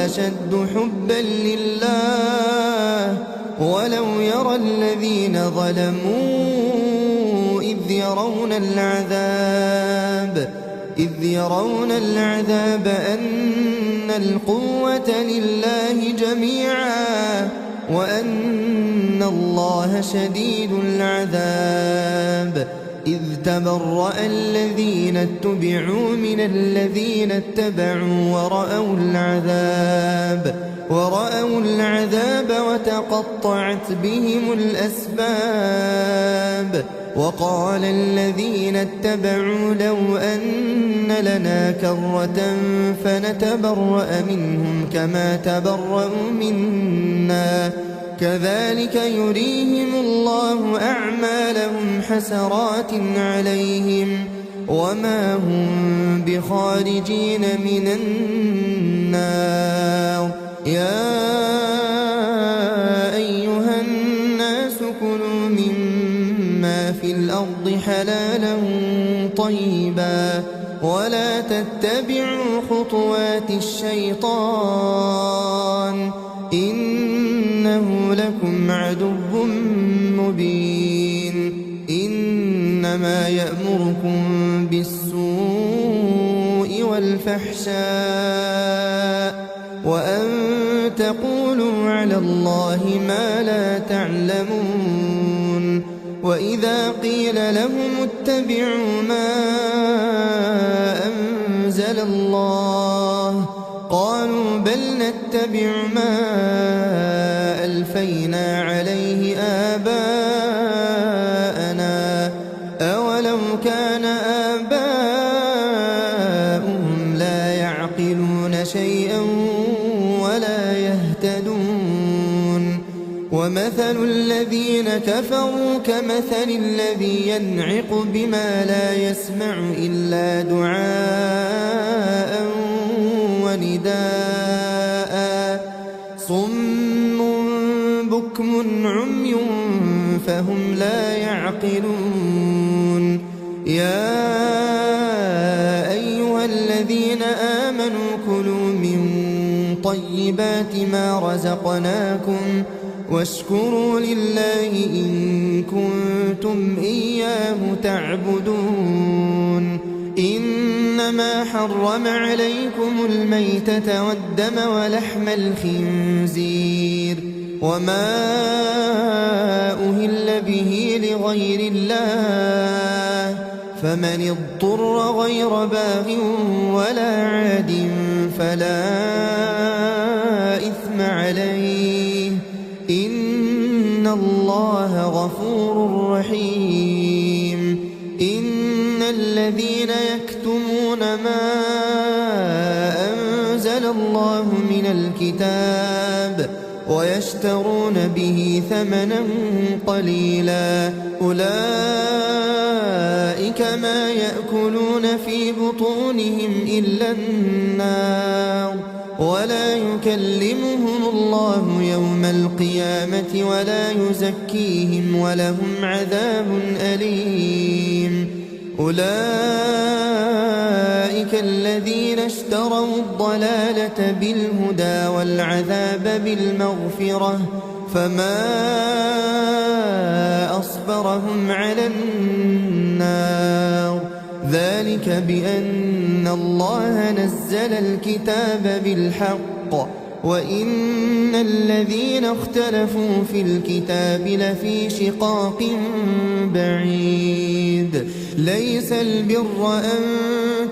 أشد حبا لله ولو يرى الذين ظلموا إذ يرون العذاب أن القوة لله جميعا وأن الله شديد العذاب إذ تبرأ الذين اتبعوا من الذين اتبعوا ورأوا العذاب وتقطعت بهم الأسباب وقال الذين اتبعوا لو أن لنا كرة فنتبرأ منهم كما تبرأوا منا كذلك يريهم الله أعمالهم حسرات عليهم وما هم بخارجين من النار يا أيها الناس كلوا مما في الأرض حلالا طيبا ولا تتبعوا خطوات الشيطان إنه لكم عدو مبين إنما يأمركم بالسوء والفحشاء وأن تقولوا على الله ما لا تعلمون وإذا قيل لهم اتبعوا ما أنزل الله قالوا بل نتبع ما ألفينا عليه آباءنا أولو كان آباؤهم لا يعقلون شيئا ولا يهتدون ومثل الذين كفروا كمثل الذي ينعق بما لا يسمع إلا دعاء ونداء صم بكم عمي فهم لا يعقلون يا أيها الذين آمنوا كلوا من طيبات ما رزقناكم واشكروا لله إن كنتم إياه تعبدون إنما حرم عليكم الميتة والدم ولحم الخنزير وما أهل به لغير الله فمن اضطر غير باغ ولا عاد فلا إثم عليه إن الله غفور رحيم إن الذين يكتمون ما أنزل الله من الكتاب ويشترون به ثمنا قليلا أولئك ما يأكلون في بطونهم إلا النار ولا يكلمهم الله يوم القيامة ولا يزكيهم ولهم عذاب أليم. أولئك الذين اشتروا الضلالة بالهدى والعذاب بالمغفرة فما أصبرهم على النار. ذلك بأن الله نزل الكتاب بالحق وإن الذين اختلفوا في الكتاب لفي شقاق بعيد. ليس البر أن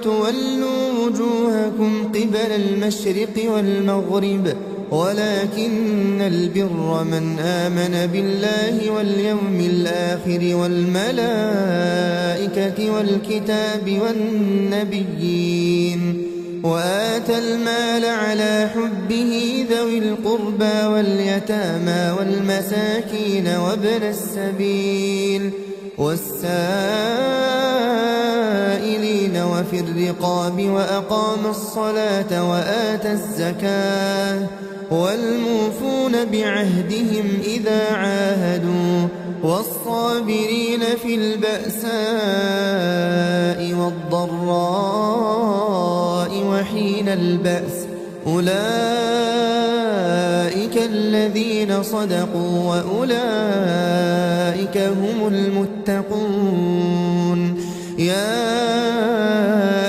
تولوا وجوهكم قبل المشرق والمغرب ولكن البر من آمن بالله واليوم الآخر والملائكة والكتاب والنبيين وآتى المال على حبه ذوي القربى واليتامى والمساكين وابن السبيل والسائلين وفي الرقاب وأقام الصلاة وآتى الزكاة والموفون بعهدهم إذا عاهدوا والصابرين في البأساء والضراء وحين البأس. أولئك الذين صدقوا وأولئك هم المتقون. يا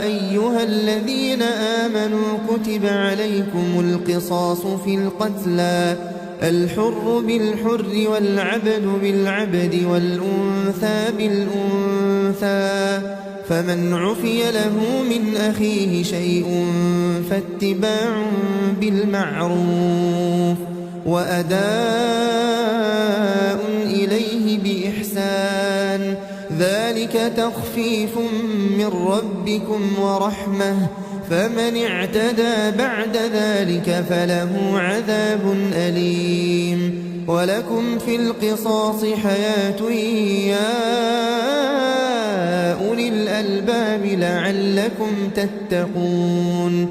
أيها الذين آمنوا كتب عليكم القصاص في القتلى الحر بالحر والعبد بالعبد والأنثى بالأنثى فمن عفي له من أخيه شيء فاتباع بالمعروف وأداء إليه بإحسان ذلك تخفيف من ربكم ورحمة فمن اعتدى بعد ذلك فله عذاب أليم. ولكم في القصاص حياة يا أولي الألباب لعلكم تتقون.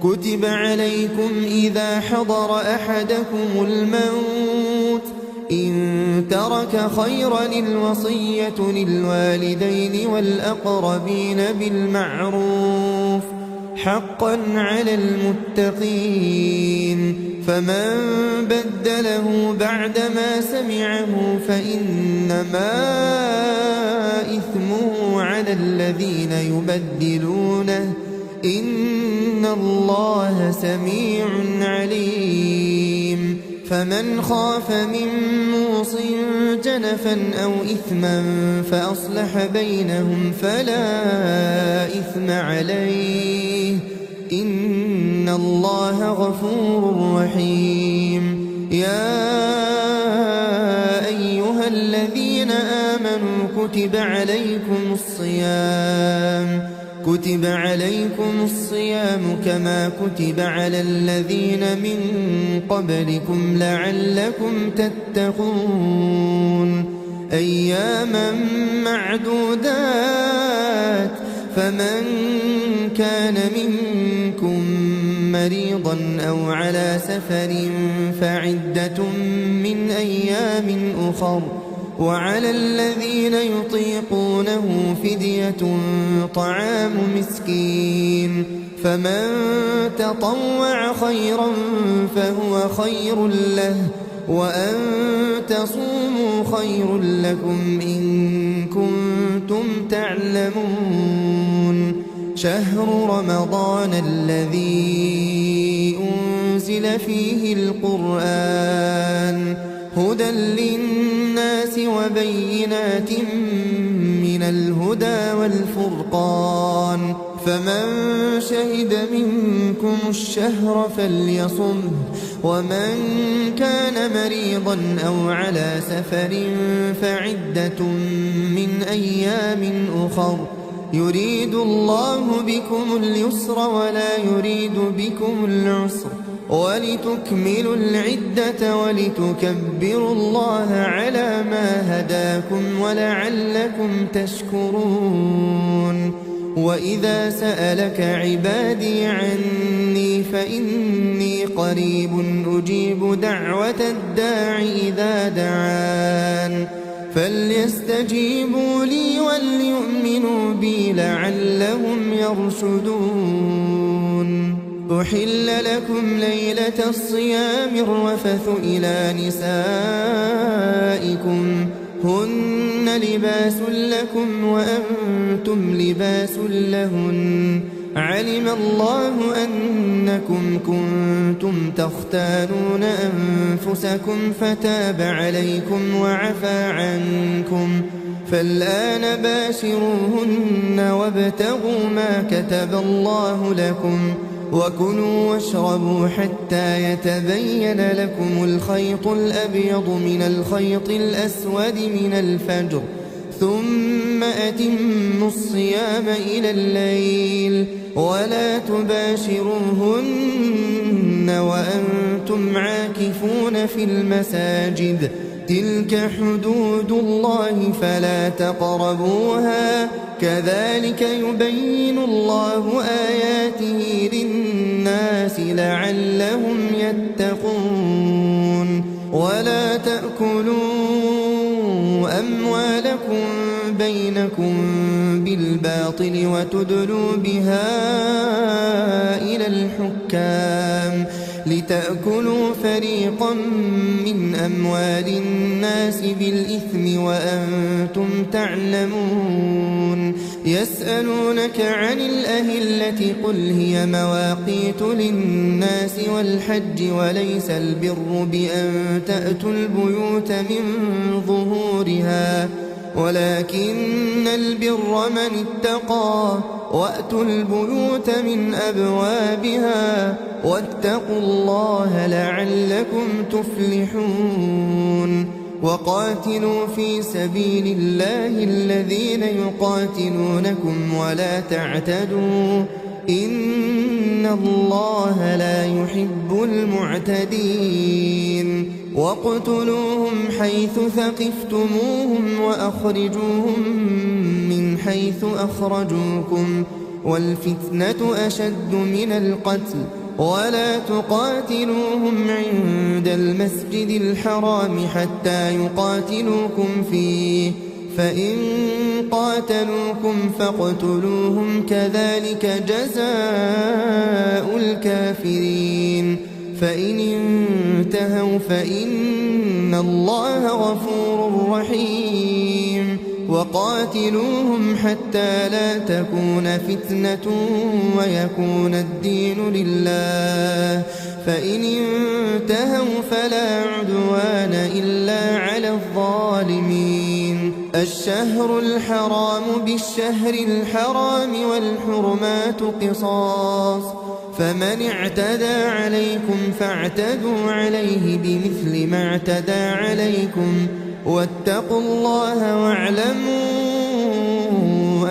كتب عليكم إذا حضر أحدكم الموت إن ترك خيرا الوصية للوالدين والأقربين بالمعروف حقا على المتقين. فمن بدله بعدما سمعه فإنما إثمه على الذين يبدلونه إن الله سميع عليم. فمن خاف من موص جنفا أو إثما فأصلح بينهم فلا إثم عليه إن الله غفور رحيم. يا أيها الذين آمنوا كتب عليكم الصيام كما كتب على الذين من قبلكم لعلكم تتقون. أياما معدودات فمن كان منكم مريضا أو على سفر فعدة من أيام أخر وعلى الذين يطيقونه فدية طعام مسكين فمن تطوع خيرا فهو خير له وأن تصوموا خير لكم إن كنتم تعلمون. شهر رمضان الذي أنزل فيه القرآن هدى للناس وبينات من الهدى والفرقان فمن شهد منكم الشهر فليصمه ومن كان مريضا أو على سفر فعدة من أيام أخر يريد الله بكم اليسر ولا يريد بكم العسر ولتكملوا العدة ولتكبروا الله على ما هداكم ولعلكم تشكرون. وإذا سألك عبادي عني فإني قريب أجيب دعوة الداع إذا دعان فليستجيبوا لي وليؤمنوا بي لعلهم يرشدون. أحل لكم ليلة الصيام الرفث إلى نسائكم هن لباس لكم وأنتم لباس لهن علم الله أنكم كنتم تختانون أنفسكم فتاب عليكم وعفى عنكم فالآن باشروهن وابتغوا ما كتب الله لكم وكلوا واشربوا حتى يتبين لكم الخيط الأبيض من الخيط الأسود من الفجر ثم أتموا الصيام إلى الليل ولا تباشروهن وأنتم عاكفون في المساجد تلك حدود الله فلا تقربوها كذلك يبين الله آياته للناس لعلهم يتقون. ولا تأكلوا أموالكم بينكم بالباطل وتدلوا بها إلى الحكام لتأكلوا فريقا من أموال الناس بالإثم وأنتم تعلمون. يسألونك عن الأهلة قل هي مواقيت للناس والحج وليس البر بأن تأتوا البيوت من ظهورها ولكن البر من اتقى وأتوا البيوت من أبوابها واتقوا الله لعلكم تفلحون. وقاتلوا في سبيل الله الذين يقاتلونكم ولا تعتدوا إن الله لا يحب المعتدين. واقتلوهم حيث ثقفتموهم وأخرجوهم من حيث أخرجوكم والفتنة أشد من القتل ولا تقاتلوهم عند المسجد الحرام حتى يقاتلوكم فيه فإن قاتلوكم فاقتلوهم كذلك جزاء الكافرين. فإن انتهوا فإن الله غفور رحيم. وقاتلوهم حتى لا تكون فتنة ويكون الدين لله فإن انتهوا فلا عدوان إلا على الظالمين. الشهر الحرام بالشهر الحرام والحرمات قصاص فمن اعتدى عليكم فاعتدوا عليه بمثل ما اعتدى عليكم واتقوا الله واعلموا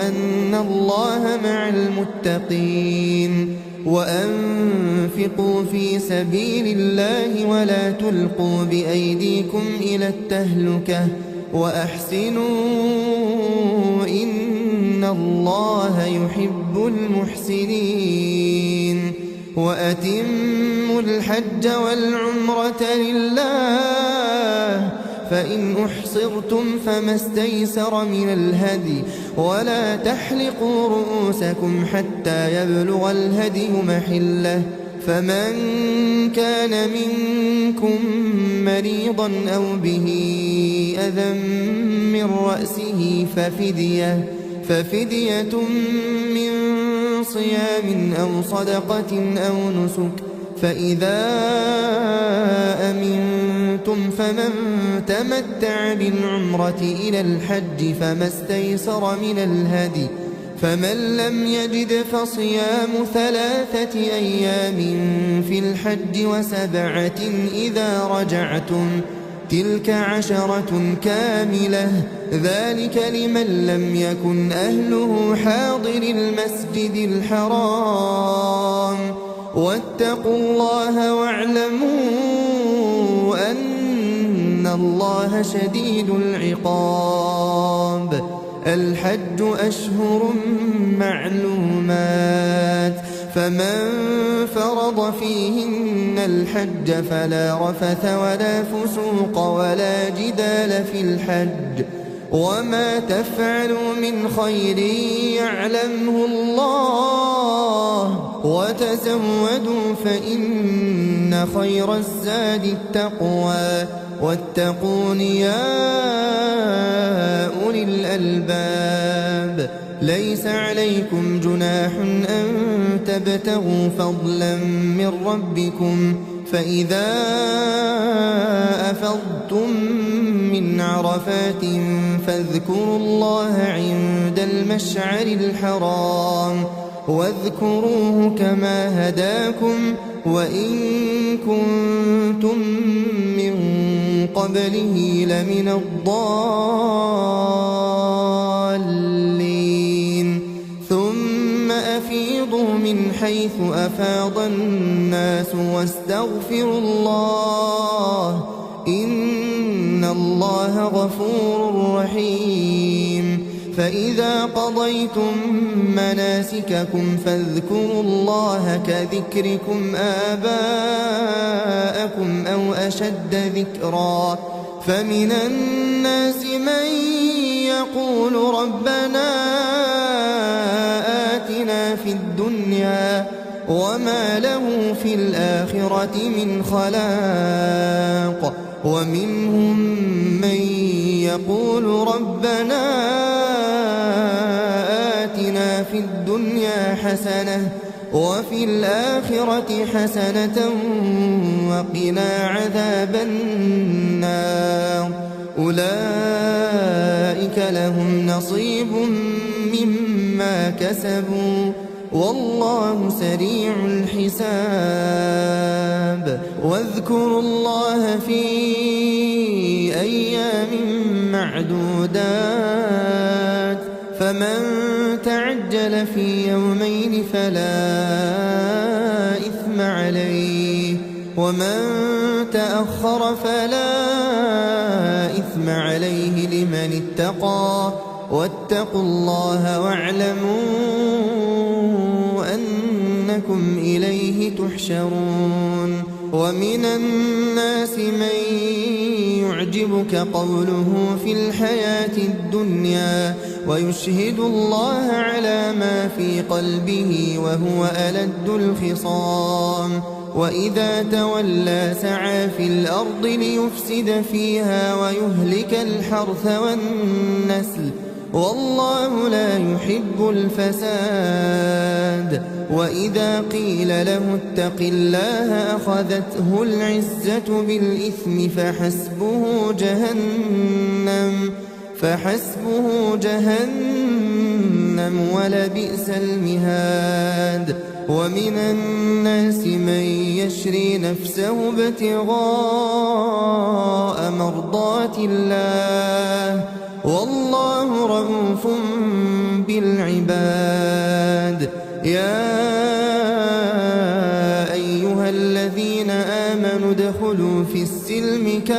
أن الله مع المتقين. وأنفقوا في سبيل الله ولا تلقوا بأيديكم إلى التهلكة وأحسنوا إن الله يحب المحسنين. وأتموا الحج والعمرة لله فإن أحصرتم فما استيسر من الهدي ولا تحلقوا رؤوسكم حتى يبلغ الهدي محله فمن كان منكم مريضا أو به أذى من رأسه ففدية من صيام أو صدقة أو نسك فإذا أمنتم فمن تمتع بالعمرة إلى الحج فما استيسر من الهدي فمن لم يجد فصيام 3 أيام في الحج و7 إذا رجعتم تلك 10 كاملة ذلك لمن لم يكن أهله حاضر المسجد الحرام. واتقوا الله واعلموا أن الله شديد العقاب. الحج أشهر معلومات فمن فرض فيهن الحج فلا رفث ولا فسوق ولا جدال في الحج وما تفعلوا من خير يعلمه الله وتزودوا فإن خير الزاد التقوى واتقون يا أولي الألباب ليس عليكم جناح أن تبتغوا فضلا من ربكم فإذا أفضتم من عرفات فاذكروا الله عند المشعر الحرام واذكروه كما هداكم وإن كنتم من قبله لمن الضالين ثم أفيضوا من حيث أفاض الناس واستغفروا الله إن الله غفور رحيم فإذا قضيتم مناسككم فاذكروا الله كذكركم آباءكم أو أشد ذكرا فمن الناس من يقول ربنا آتنا في الدنيا وما له في الآخرة من خلاق ومنهم من يقول ربنا آتنا في الدنيا حسنة وفي الآخرة حسنة وقنا عذاب النار أولئك لهم نصيب مما كسبوا والله سريع الحساب واذكروا الله في أيام معدودات فمن تعجل في يومين فلا إثم عليه ومن تأخر فلا إثم عليه لمن اتقى واتقوا الله واعلموا أنكم إليه تحشرون ومن الناس من يعجبك قوله في الحياة الدنيا ويشهد الله على ما في قلبه وهو ألد الخصام وإذا تولى سعى في الأرض ليفسد فيها ويهلك الحرث والنسل والله لا يحب الفساد وإذا قيل له اتق الله أخذته العزة بالإثم فحسبه جهنم ولبئس المهاد ومن الناس من يشري نفسه ابتغاء مرضات الله والله رؤوف بالعباد يا أيها الذين آمنوا ادخلوا في السلم كافة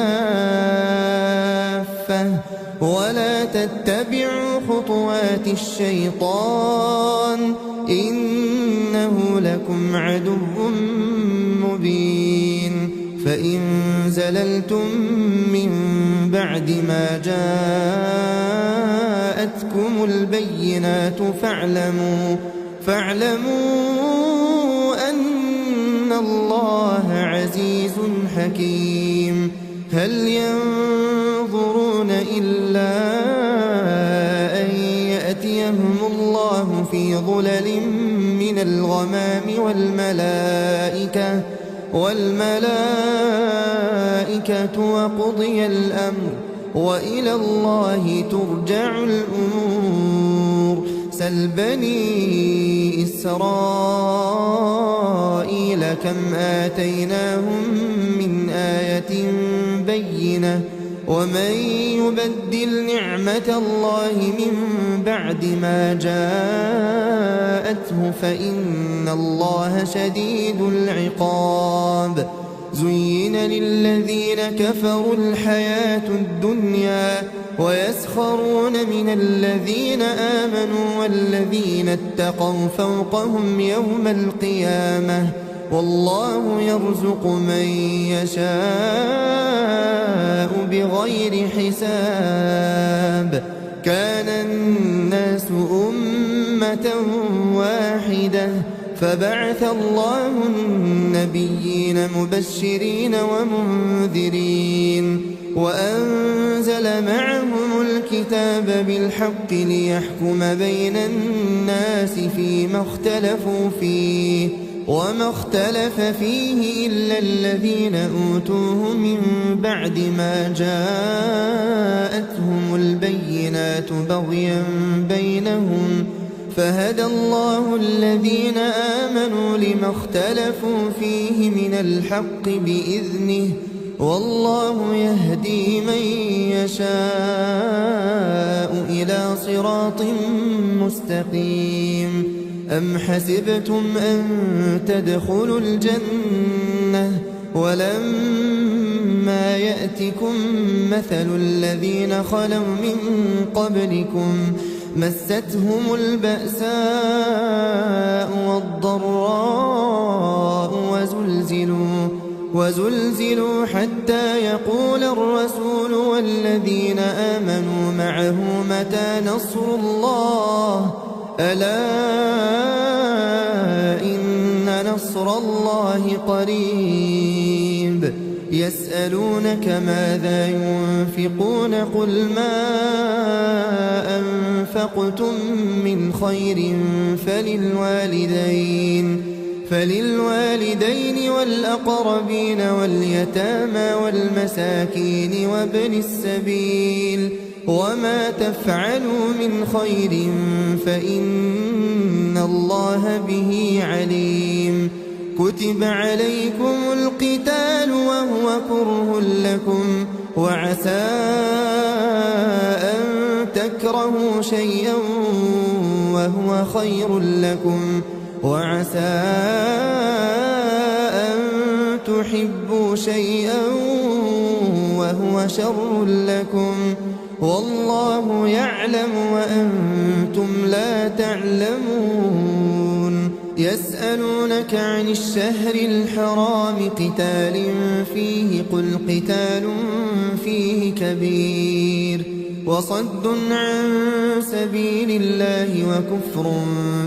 ولا تتبعوا خطوات الشيطان إنه لكم عدو مبين فإن زللتم من بعد ما جاءتكم البينات فاعلموا أن الله عزيز حكيم هل ينظرون إلا أن يأتيهم الله في ظلل من الغمام والملائكة وقضي الأمر وإلى الله ترجع الأمور سل بني إسرائيل كم آتيناهم من آية بينة ومن يبدل نعمة الله من بعد ما جاءته فإن الله شديد العقاب زين للذين كفروا الحياة الدنيا ويسخرون من الذين آمنوا والذين اتقوا فوقهم يوم القيامة والله يرزق من يشاء بغير حساب. كان الناس أمة واحدة فبعث الله النبيين مبشرين ومنذرين وأنزل معهم الكتاب بالحق ليحكم بين الناس فيما اختلفوا فيه وما اختلف فيه إلا الذين أوتوه من بعد ما جاءتهم البينات بغيا بينهم فهدى الله الذين آمنوا لما اختلفوا فيه من الحق بإذنه والله يهدي من يشاء إلى صراط مستقيم. أم حسبتم أن تدخلوا الجنة ولما يأتكم مثل الذين خلوا من قبلكم مستهم البأساء والضراء وزلزلوا حتى يقول الرسول والذين آمنوا معه متى نصر الله ألا إن نصر الله قريب. يسألونك ماذا ينفقون قل ما أنفقتم من خير فللوالدين والأقربين واليتامى والمساكين وابن السبيل وما تفعلوا من خير فإن الله به عليم. كتب عليكم القتال وهو كره لكم وعسى أن تكرهوا شيئا وهو خير لكم وعسى أن تحبوا شيئا وهو شر لكم والله يعلم وأنتم لا تعلمون. يسألونك عن الشهر الحرام قتال فيه قل قتال فيه كبير وصد عن سبيل الله وكفر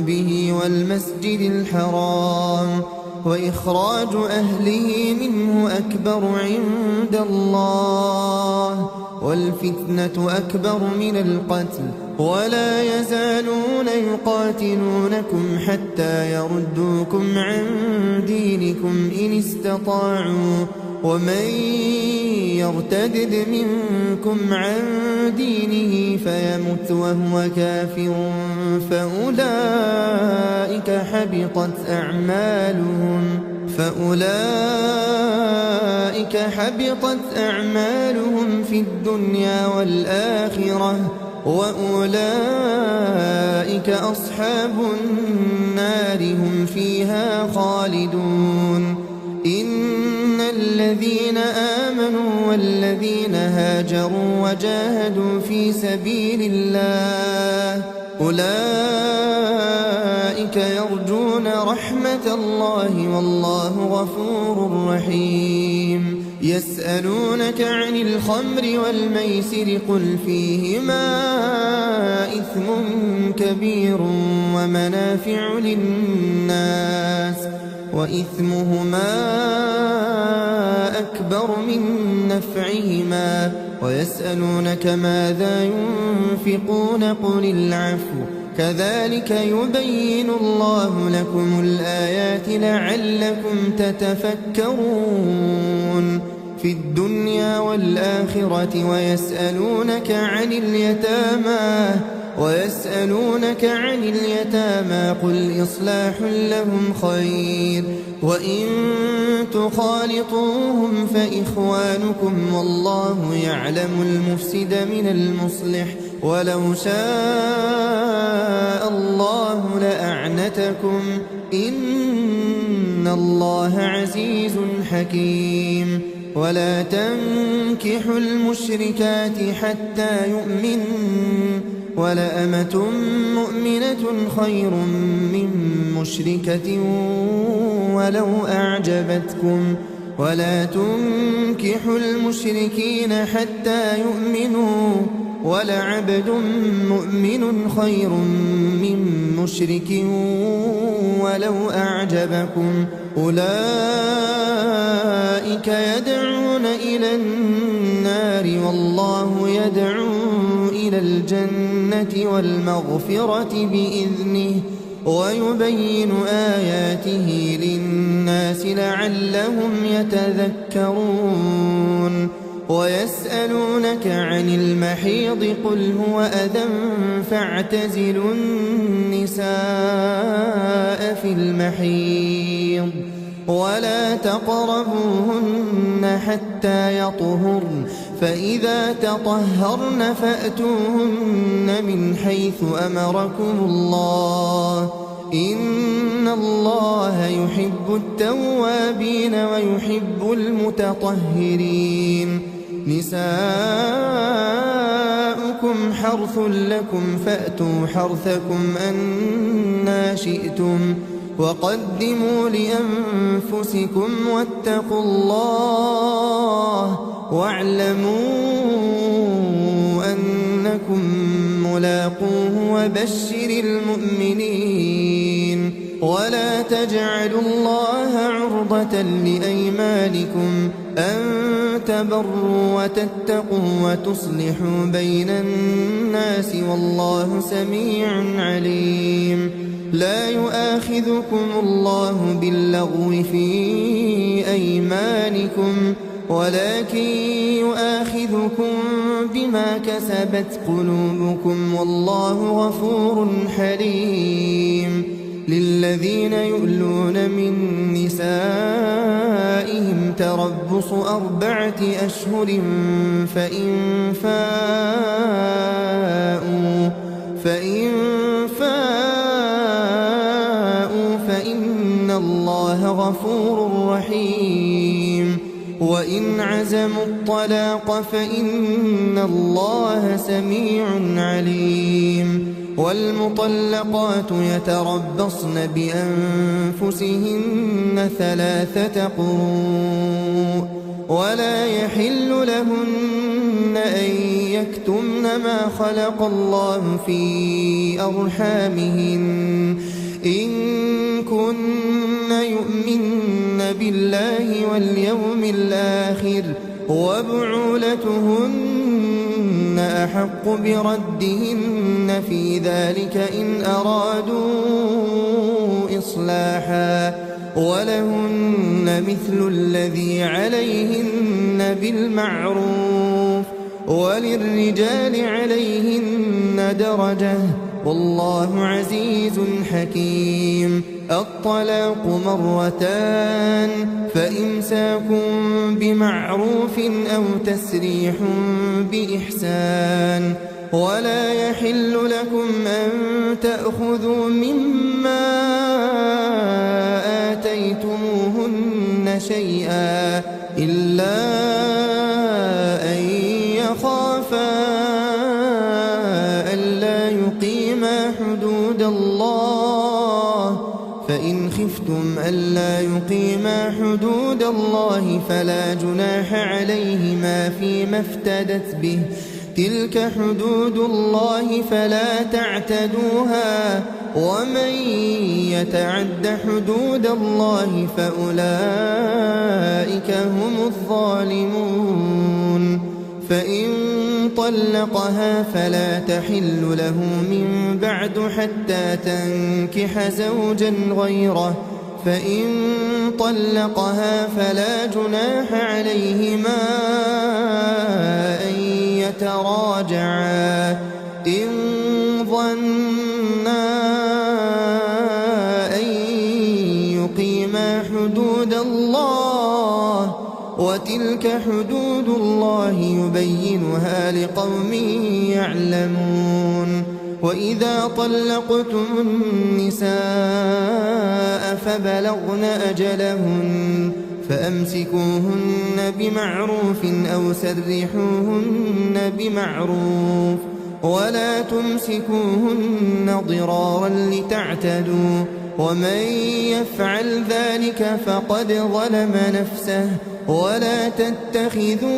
به والمسجد الحرام وإخراج أهله منه أكبر عند الله والفتنة أكبر من القتل ولا يزالون يقاتلونكم حتى يردوكم عن دينكم إن استطاعوا ومن يرتدد منكم عن دينه فيمت وهو كافر فأولئك حبطت أعمالهم في الدنيا والآخرة وأولئك أصحاب النار هم فيها خالدون. إن الذين آمنوا والذين هاجروا وجاهدوا في سبيل الله أولئك يرجون رحمة الله والله غفور رحيم. يسألونك عن الخمر والميسر قل فيهما إثم كبير ومنافع للناس وإثمهما أكبر من نفعهما ويسألونك ماذا ينفقون قل العفو كذلك يبين الله لكم الآيات لعلكم تتفكرون في الدنيا والآخرة. ويسألونك عن اليتامى قل إصلاح لهم خير وإن تخالطوهم فإخوانكم والله يعلم المفسد من المصلح ولو شاء الله لأعنتكم إن الله عزيز حكيم. ولا تنكحوا المشركات حتى يؤمنوا ولأمة مؤمنة خير من مشركة ولو أعجبتكم ولا تنكحوا المشركين حتى يؤمنوا ولعبد مؤمن خير من مشرك ولو أعجبكم أولئك يدعون إلى النار والله يدعو إلى الجنة والمغفرة بإذنه ويبين آياته للناس لعلهم يتذكرون ويسألونك عن المحيض قل هو أذى فاعتزلوا النساء في المحيض ولا تقربوهن حتى يطهرن فإذا تطهرن فأتوهن من حيث أمركم الله إن الله يحب التوابين ويحب المتطهرين نساؤكم حرث لكم فأتوا حرثكم أنى شئتم وقدموا لأنفسكم واتقوا الله واعلموا أنكم ملاقوه وبشر المؤمنين ولا تجعلوا الله عرضة لأيمانكم أن تبروا وتتقوا وتصلحوا بين الناس والله سميع عليم لا يؤاخذكم الله باللغو في أيمانكم ولكن يؤاخذكم بما كسبت قلوبكم والله غفور حليم للذين يؤلون من نسائهم تربص 4 أشهر فإن فاءوا فإن الله غفور رحيم وإن عزموا الطلاق فإن الله سميع عليم والمطلقات يتربصن بأنفسهن 3 قروء ولا يحل لهن أن يكتمن ما خلق الله في أرحامهن إن كن يؤمن بالله واليوم الآخر وبعولتهن أحق بردهن في ذلك إن أرادوا إصلاحا ولهن مثل الذي عليهن بالمعروف وللرجال عليهن درجة والله عزيز حكيم الطلاق 2 فإمساكم بمعروف أو تسريح بإحسان ولا يحل لكم أن تأخذوا مما آتيتموهن شيئا إلا أن يخافا ألا يقيما حدود الله فإن خفتم ألا يقيما حدود الله فلا جناح عليهما فيما افتدت به تلك حدود الله فلا تعتدوها ومن يتعد حدود الله فأولئك هم الظالمون فإن طلقها فلا تحل له من بعد حتى تنكح زوجا غيره فإن طلقها فلا جناح عليهما أن يتراجعا إن ظنا أن يقيما حدود الله وتلك حدود الله يبينها لقوم يعلمون وإذا طلقتم النساء فبلغن أجلهن فأمسكوهن بمعروف أو سرحوهن بمعروف ولا تمسكوهن ضرارا لتعتدوا ومن يفعل ذلك فقد ظلم نفسه ولا تتخذوا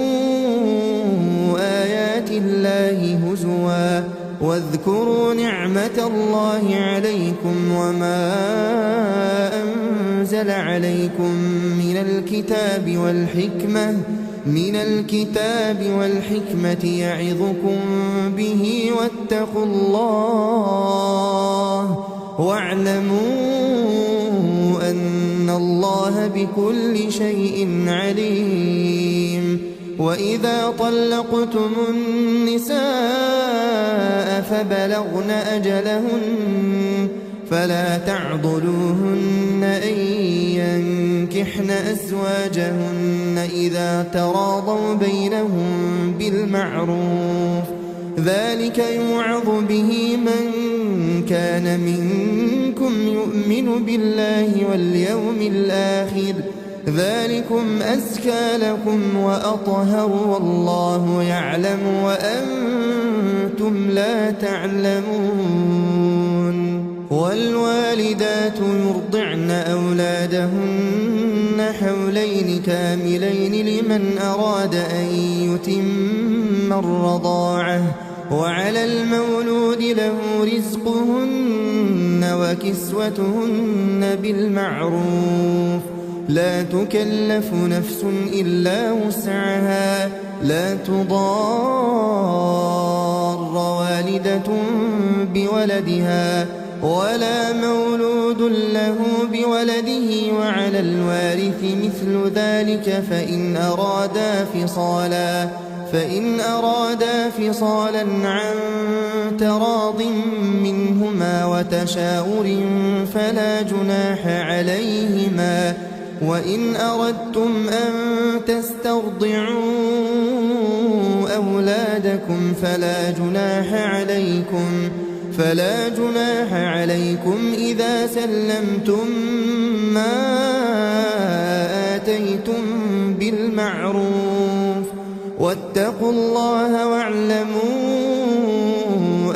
آيات الله هزوا واذكروا نعمة الله عليكم وما أنزل عليكم من الكتاب والحكمة يعظكم به واتقوا الله واعلموا أن الله بكل شيء عليم. وإذا طلقتم النساء فبلغن أجلهن فلا تعضلوهن أن ينكحن أزواجهن إذا تراضوا بينهم بالمعروف ذلك يوعظ به من كان منكم يؤمن بالله واليوم الآخر ذلكم أزكى لكم وأطهر والله يعلم وأنتم لا تعلمون. والوالدات يرضعن أولادهن حولين كاملين لمن أراد أن يتم الرضاعة وعلى المولود له رزقهن وكسوتهن بالمعروف لا تكلف نفس إلا وسعها لا تضار والدة بولدها ولا مولود له بولده وعلى الوارث مثل ذلك فإن أرادا فصالا عن تراض منهما وتشاور فلا جناح عليهما. وإن أردتم أن تسترضعوا أولادكم فلا جناح عليكم إذا سلمتم ما آتيتم بالمعروف واتقوا الله واعلموا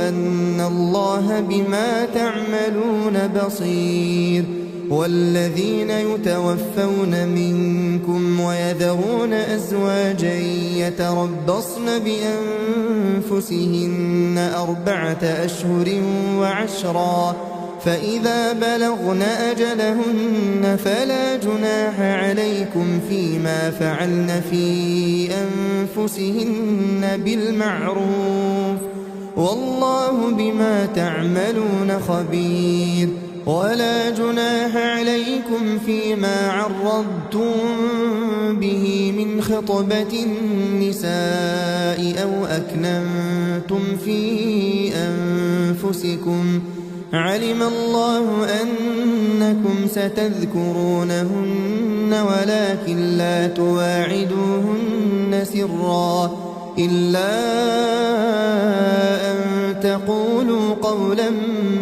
أن الله بما تعملون بصير. والذين يتوفون منكم ويذرون أزواجا يتربصن بأنفسهن 4 أشهر وعشرا فإذا بلغن أجلهن فلا جناح عليكم فيما فعلن في أنفسهن بالمعروف والله بما تعملون خبير. ولا جناح عليكم فيما عرضتم به من خطبة النساء أو أكننتم في أنفسكم علم الله أنكم ستذكرونهن ولكن لا تواعدوهن سرا إلا أن تقولوا قولا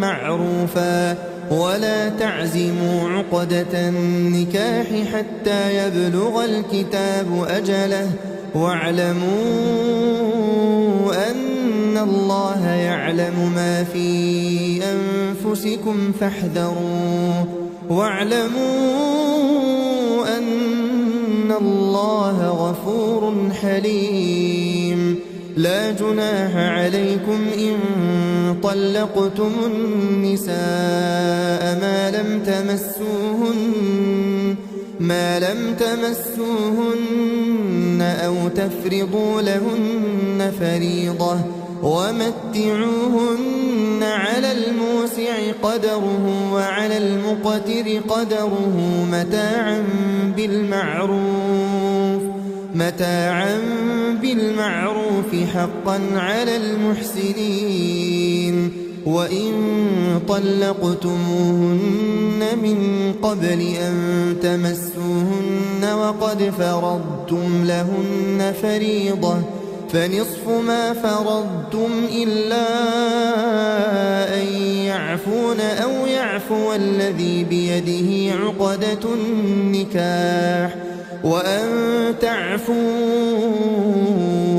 معروفا ولا تعزموا عقدة النكاح حتى يبلغ الكتاب أجله واعلموا أن الله يعلم ما في أنفسكم فاحذروه واعلموا أن الله غفور حليم. لا جناح عليكم إن طلقتم النساء ما لم تمسوهن أو تفرضوا لهن فريضة ومتعوهن على الموسع قدره وعلى المقتر قدره متاعا بالمعروف حقا على المحسنين. وإن طلقتموهن من قبل أن تمسوهن وقد فرضتم لهن فريضة فنصف ما فرضتم إلا أن يعفون أو يعفو الذي بيده عقدة النكاح وأن تعفوا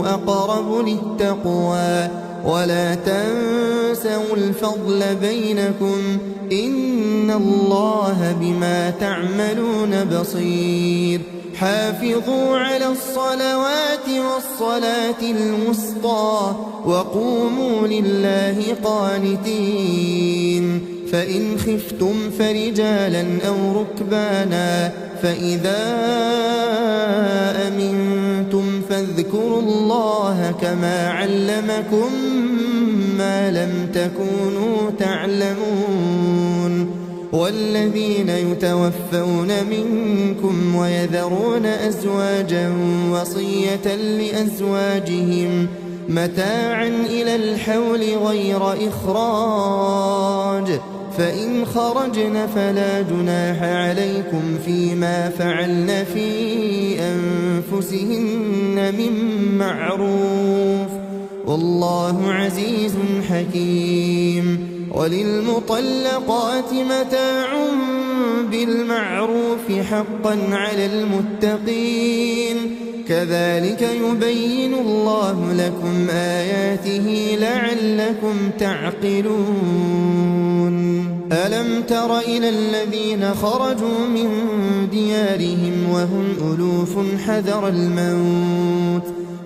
أقرب للتقوى ولا تنسوا الفضل بينكم إن الله بما تعملون بصير حافظوا على الصلوات والصلاة الوسطى وقوموا لله قانتين فإن خفتم فرجالا أو ركبانا فإذا أمنتم فاذكروا الله كما علمكم ما لم تكونوا تعلمون والذين يتوفون منكم ويذرون أزواجا وصية لأزواجهم متاعا إلى الحول غير إخراج فإن خرجن فلا جناح عليكم فيما فعلن في أنفسهن من معروف والله عزيز حكيم وللمطلقات متاع بالمعروف حقا على المتقين كذلك يبين الله لكم آياته لعلكم تعقلون ألم تر إلى الذين خرجوا من ديارهم وهم ألوف حذر الموت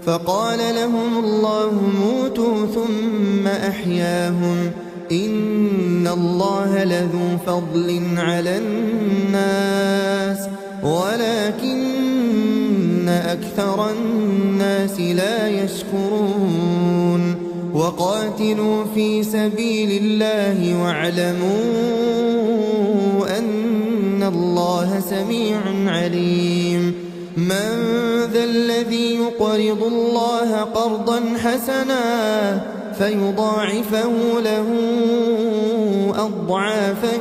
فقال لهم الله موتوا ثم أحياهم إن الله لذو فضل على الناس ولكن أكثر الناس لا يشكرون وقاتلوا في سبيل الله واعلموا أن الله سميع عليم من ذا الذي يقرض الله قرضا حسنا فيضاعفه له أضعافا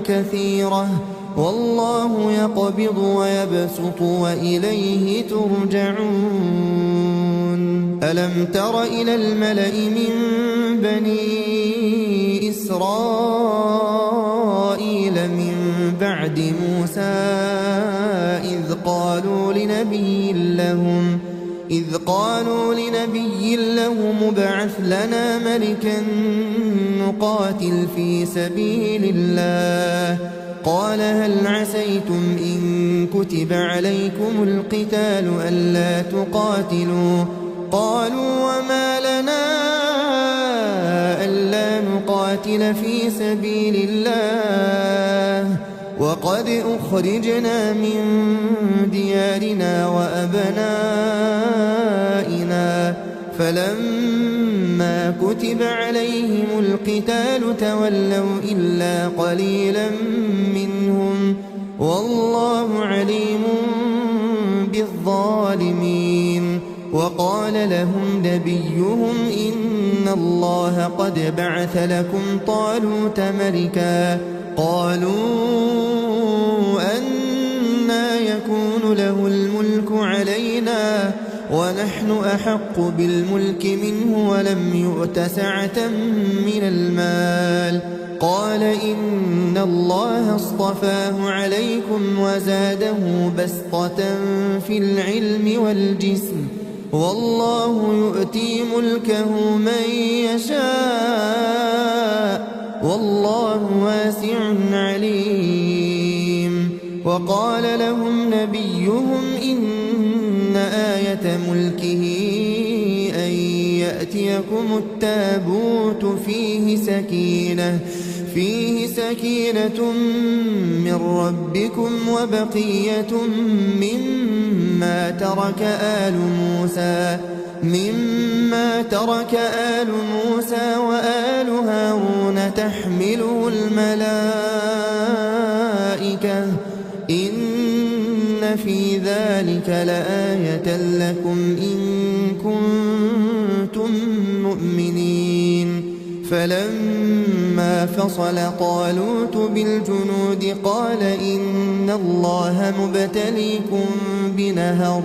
كثيرة والله يقبض ويبسط وإليه ترجعون ألم تر إلى الملأ من بني إسرائيل من بعد موسى إذ قالوا لنبي لهم ابعث لنا ملكا نقاتل في سبيل الله قال هل عسيتم إن كتب عليكم القتال ألا تقاتلوا قالوا وما لنا ألا نقاتل في سبيل الله وقد أخرجنا من ديارنا وأبنائنا فلما كتب عليهم القتال تولوا إلا قليلا منهم والله عليم بالظالمين وقال لهم نبيهم إن الله قد بعث لكم طالوت ملكا قالوا أنى يكون له الملك علينا ونحن أحق بالملك منه ولم يؤت سعة من المال قال إن الله اصطفاه عليكم وزاده بسطة في العلم والجسم والله يؤتي ملكه من يشاء والله واسع عليم وقال لهم نبيهم إن آية ملكه أن يأتيكم التابوت فيه سكينة من ربكم وبقية مما ترك آل موسى وآل هارون تحمله الملائكة إن في ذلك لآية لكم إن كنتم مؤمنين فلما فصل طالوت بالجنود قال إن الله مبتليكم بنهر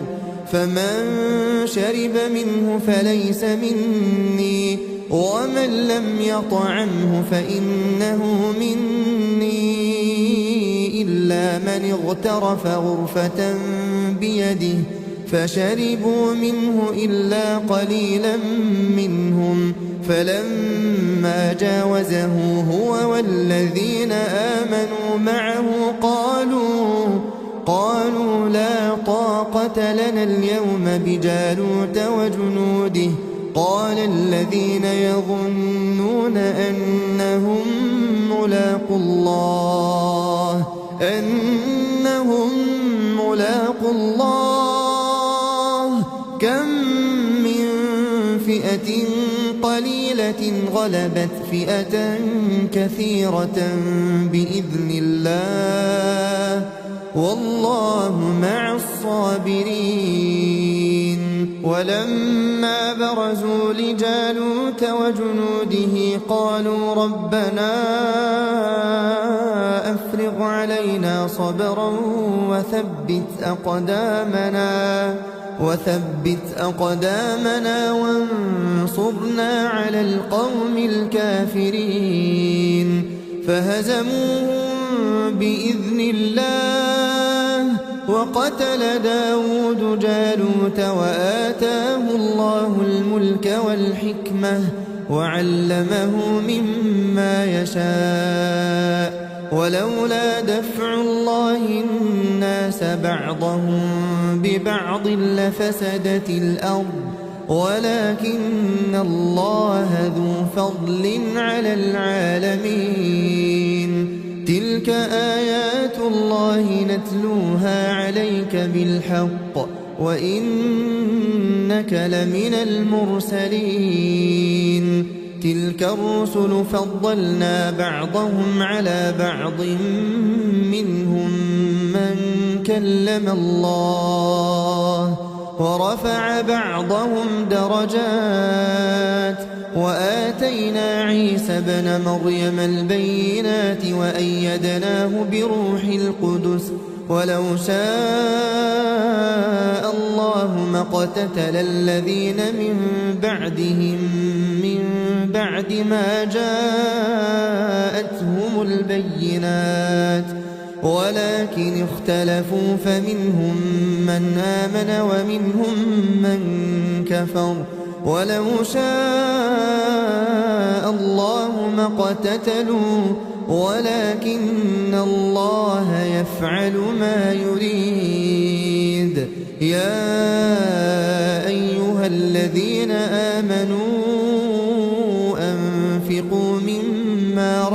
فمن شرب منه فليس مني ومن لم يطعمه فإنه مني إلا من اغترف غرفة بيده فشربوا منه إلا قليلا منهم فلما جاوزه هو والذين آمنوا معه قالوا لا طاقة لنا اليوم بجالوت وجنوده قال الذين يظنون أنهم ملاقو الله كم من فئة قليلة غلبت فئة كثيرة بإذن الله والله مع الصابرين. ولما برزوا لجالوت وجنوده قالوا ربنا أفرغ علينا صبرا وثبت أقدامنا وانصرنا على القوم الكافرين فهزموهم بإذن الله وقتل داود جالوت وآتاه الله الملك والحكمة وعلمه مما يشاء ولولا دفع الله الناس بعضهم ببعض لفسدت الأرض ولكن الله ذو فضل على العالمين. تلك آيات الله نتلوها عليك بالحق وإنك لمن المرسلين. تلك الرسل فضلنا بعضهم على بعض منهم من كلم الله ورفع بعضهم درجات وآتينا عيسى ابن مريم البينات وأيدناه بروح القدس ولو شاء الله ما اقتتل الذين من بعدهم من بعد ما جاءتهم البينات ولكن اختلفوا فمنهم من آمن ومنهم من كفر ولو شاء الله ما اقتتلوا ولكن الله يفعل ما يريد. يا أيها الذين آمنوا أنفقوا مما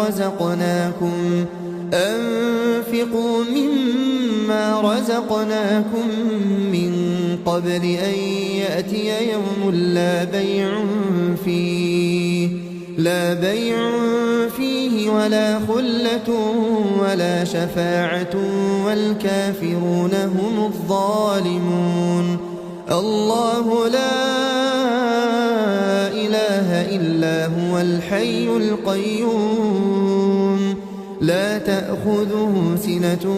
رزقناكم من قبل أن يأتي يوم لا بيع فيه ولا خلة ولا شفاعة والكافرون هم الظالمون. الله لا إله إلا هو الحي القيوم لا تأخذه سنة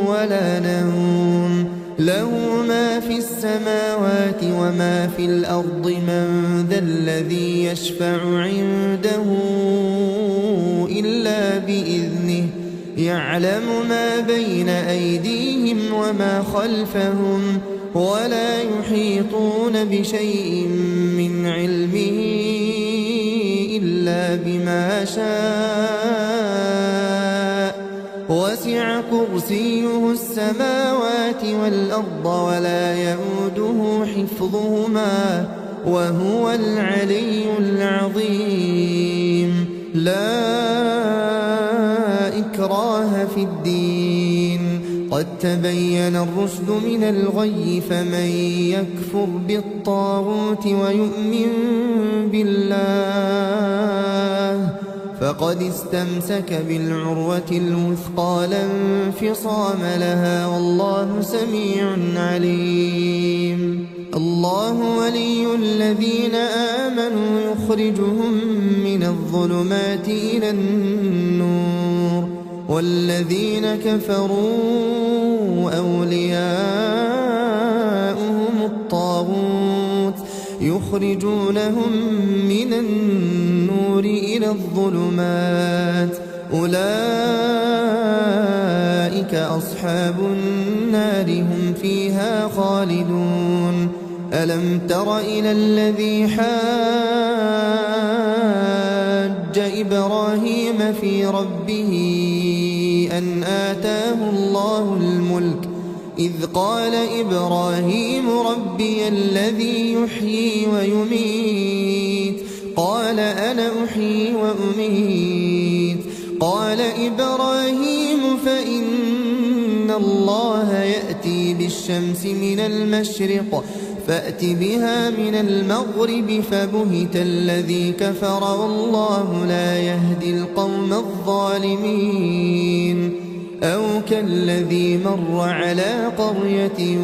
ولا نوم له ما في السماوات وما في الأرض من ذا الذي يشفع عنده إلا بإذنه يعلم ما بين أيديهم وما خلفهم ولا يحيطون بشيء من علمه إلا بما شاء وسع كرسيه السماوات والأرض ولا يئوده حفظهما وهو العلي العظيم. لا إكراه في الدين قد تبين الرشد من الغي فمن يكفر بالطاغوت ويؤمن بالله فقد استمسك بالعروة الوثقى لا انفصام لها والله سميع عليم. الله ولي الذين آمنوا يخرجهم من الظلمات إلى النور والذين كفروا أولياؤهم الطاغوت يخرجونهم من النور إلى الظلمات أولئك أولئك أصحاب النار هم فيها خالدون ألم تر إلى الذي حاج إبراهيم في ربه أن آتاه الله الملك إذ قال إبراهيم ربي الذي يحيي ويميت قال أنا أحيي وأميت قال إبراهيم فإن الله يأتي بالشمس من المشرق فأت بها من المغرب فبهت الذي كفر والله لا يهدي القوم الظالمين أو كالذي مر على قرية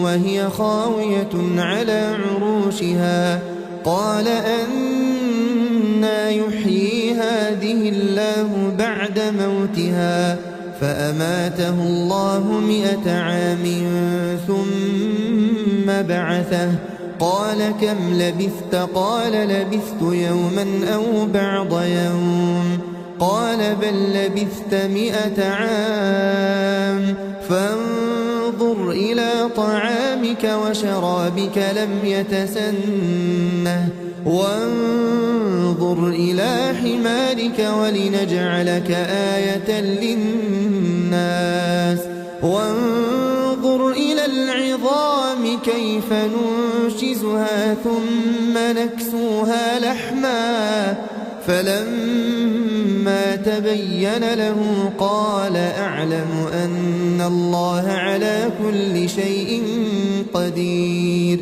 وهي خاوية على عروشها قال أنى يحيي هذه الله بعد موتها فأماته الله 100 عام ثم بعثه قال كم لبثت قال لبثت يوما أو بعض يوم قال بل لبثت 100 عام فانظر إلى طعامك وشرابك لم يتسنه وانظر إلى حمارك ولنجعلك آية للناس وانظر إلى العظام كيف ننشزها ثم نكسوها لحما فلما تبين له قال أعلم أن الله على كل شيء قدير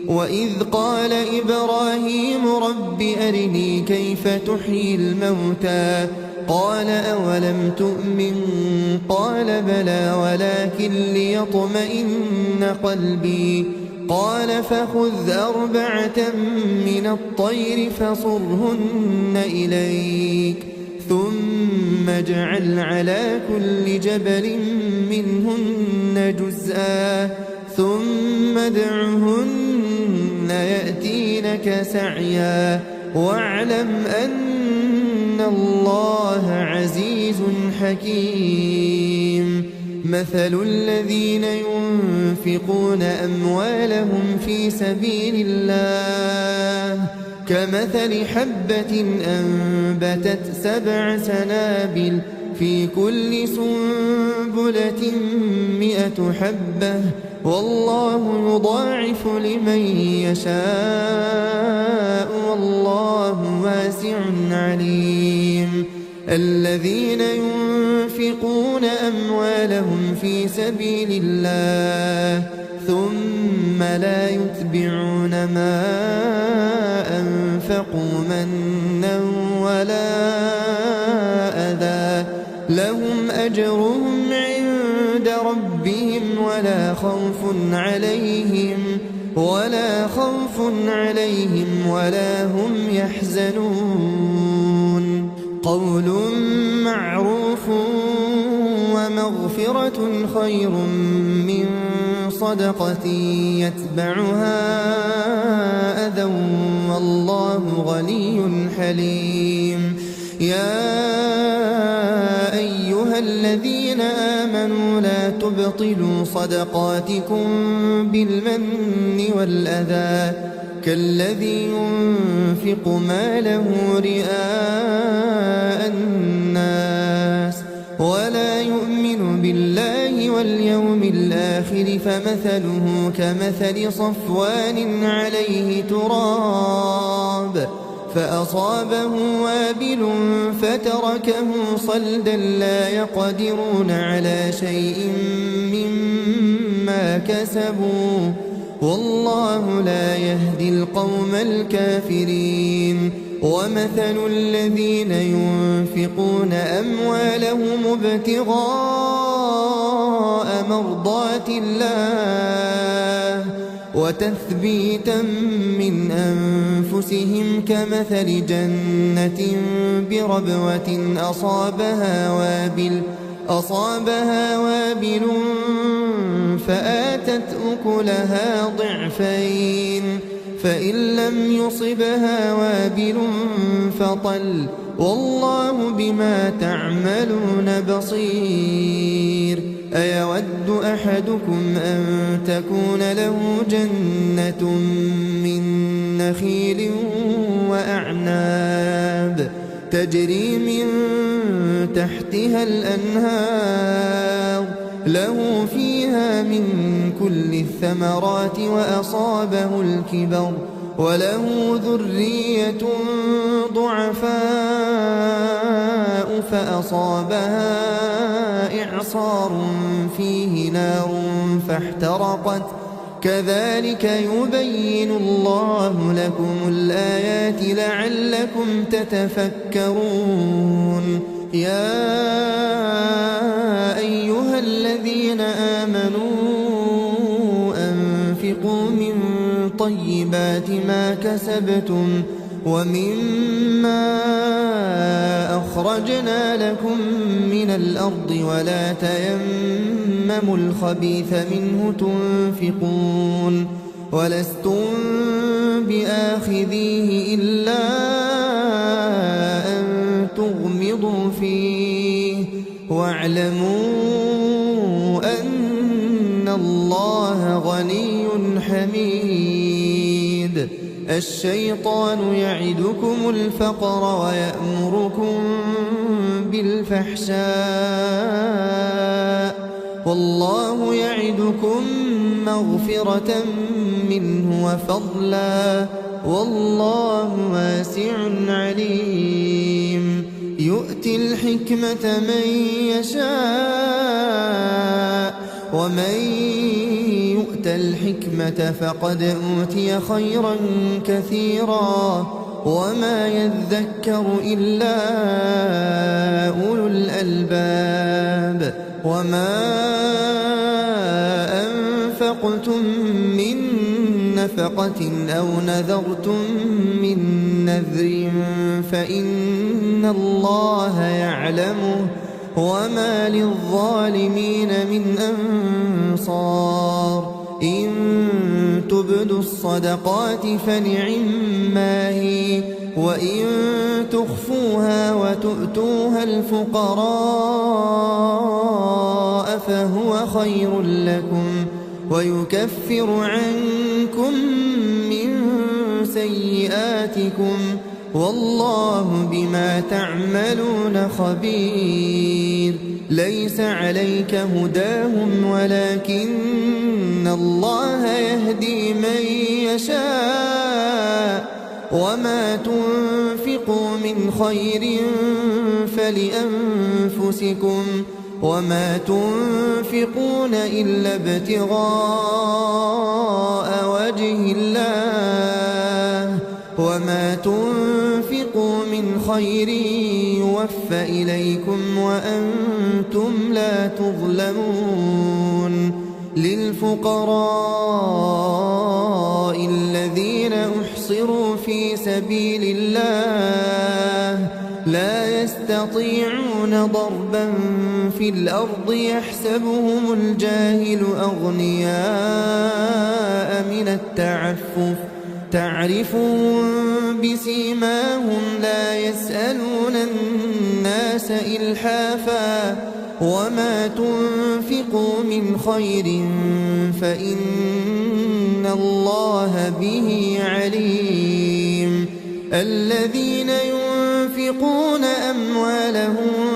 وإذ قال إبراهيم رب أرني كيف تحيي الموتى قال أولم تؤمن قال بلى ولكن ليطمئن قلبي قال فخذ 4 من الطير فصرهن إليك ثم اجعل على كل جبل منهن جزءا ثم ادعهن يأتينك سعيا واعلم أن الله عزيز حكيم مثل الذين ينفقون أموالهم في سبيل الله كمثل حبة أنبتت 7 سنابل في كل سنبلة 100 حبة والله يضاعف لمن يشاء والله واسع عليم الذين ينفقون أموالهم في سبيل الله ثم لا يتبعون ما أنفقوا منا ولا أذى لهم أجرهم عند ربهم ولا خوف عليهم ولا هم يحزنون قول معروف ومغفرة خير من صدقة يتبعها أذى والله غني حليم يا أيها الذين آمنوا لا تبطلوا صدقاتكم بالمن والأذى كالذي ينفق ماله رئاء الناس ولا يؤمن بالله واليوم الآخر فمثله كمثل صفوان عليه تراب فأصابه وابل فتركه صلدا لا يقدرون على شيء مما كسبوا والله لا يهدي القوم الكافرين ومثل الذين ينفقون أموالهم ابتغاء مرضات الله وتثبيتا من أنفسهم كمثل جنة بربوة أصابها وابل فآتت أكلها ضعفين فإن لم يصبها وابل فطل والله بما تعملون بصير أيود أحدكم أن تكون له جنة من نخيل وأعناب تجري من تحتها الأنهار له فيها من كل الثمرات وأصابه الكبر وله ذرية ضعفاء فأصابها إعصار فيه نار فاحترقت كذلك يبين الله لكم الآيات لعلكم تتفكرون يا أيها الذين آمنوا أنفقوا من طيبات ما كسبتم ومما أخرجنا لكم من الأرض ولا تيمموا الخبيث منه تنفقون ولستم بآخذيه إلا أن تغمضوا فيه واعلموا أن الله غني حميد الشيطان يعدكم الفقر ويأمركم بالفحشاء والله يعدكم مغفرة منه وفضلا والله واسع عليم يؤتي الحكمة من يشاء ومن يؤت الحكمة فقد أوتي خيرا كثيرا وما يذكر إلا أولو الألباب وما أنفقتم من نفقة أو نذرتم من نذر فإن الله يعلمه وما للظالمين من أنصار إن تبدوا الصدقات فنعما هي وإن تخفوها وتؤتوها الفقراء فهو خير لكم ويكفر عنكم من سيئاتكم والله بما تعملون خبير ليس عليك هداهم ولكن الله يهدي من يشاء وما تنفقوا من خير فلأنفسكم وما تنفقون إلا ابتغاء وجه الله وما تنفقوا من خير يوفى إليكم وأنتم لا تظلمون للفقراء الذين أحصروا في سبيل الله لا يستطيعون ضربا في الأرض يحسبهم الجاهل أغنياء من التعفف تعرفهم بسيماهم لا يسألون الناس إلحافا وما تنفقوا من خير فإن الله به عليم الذين ينفقون أموالهم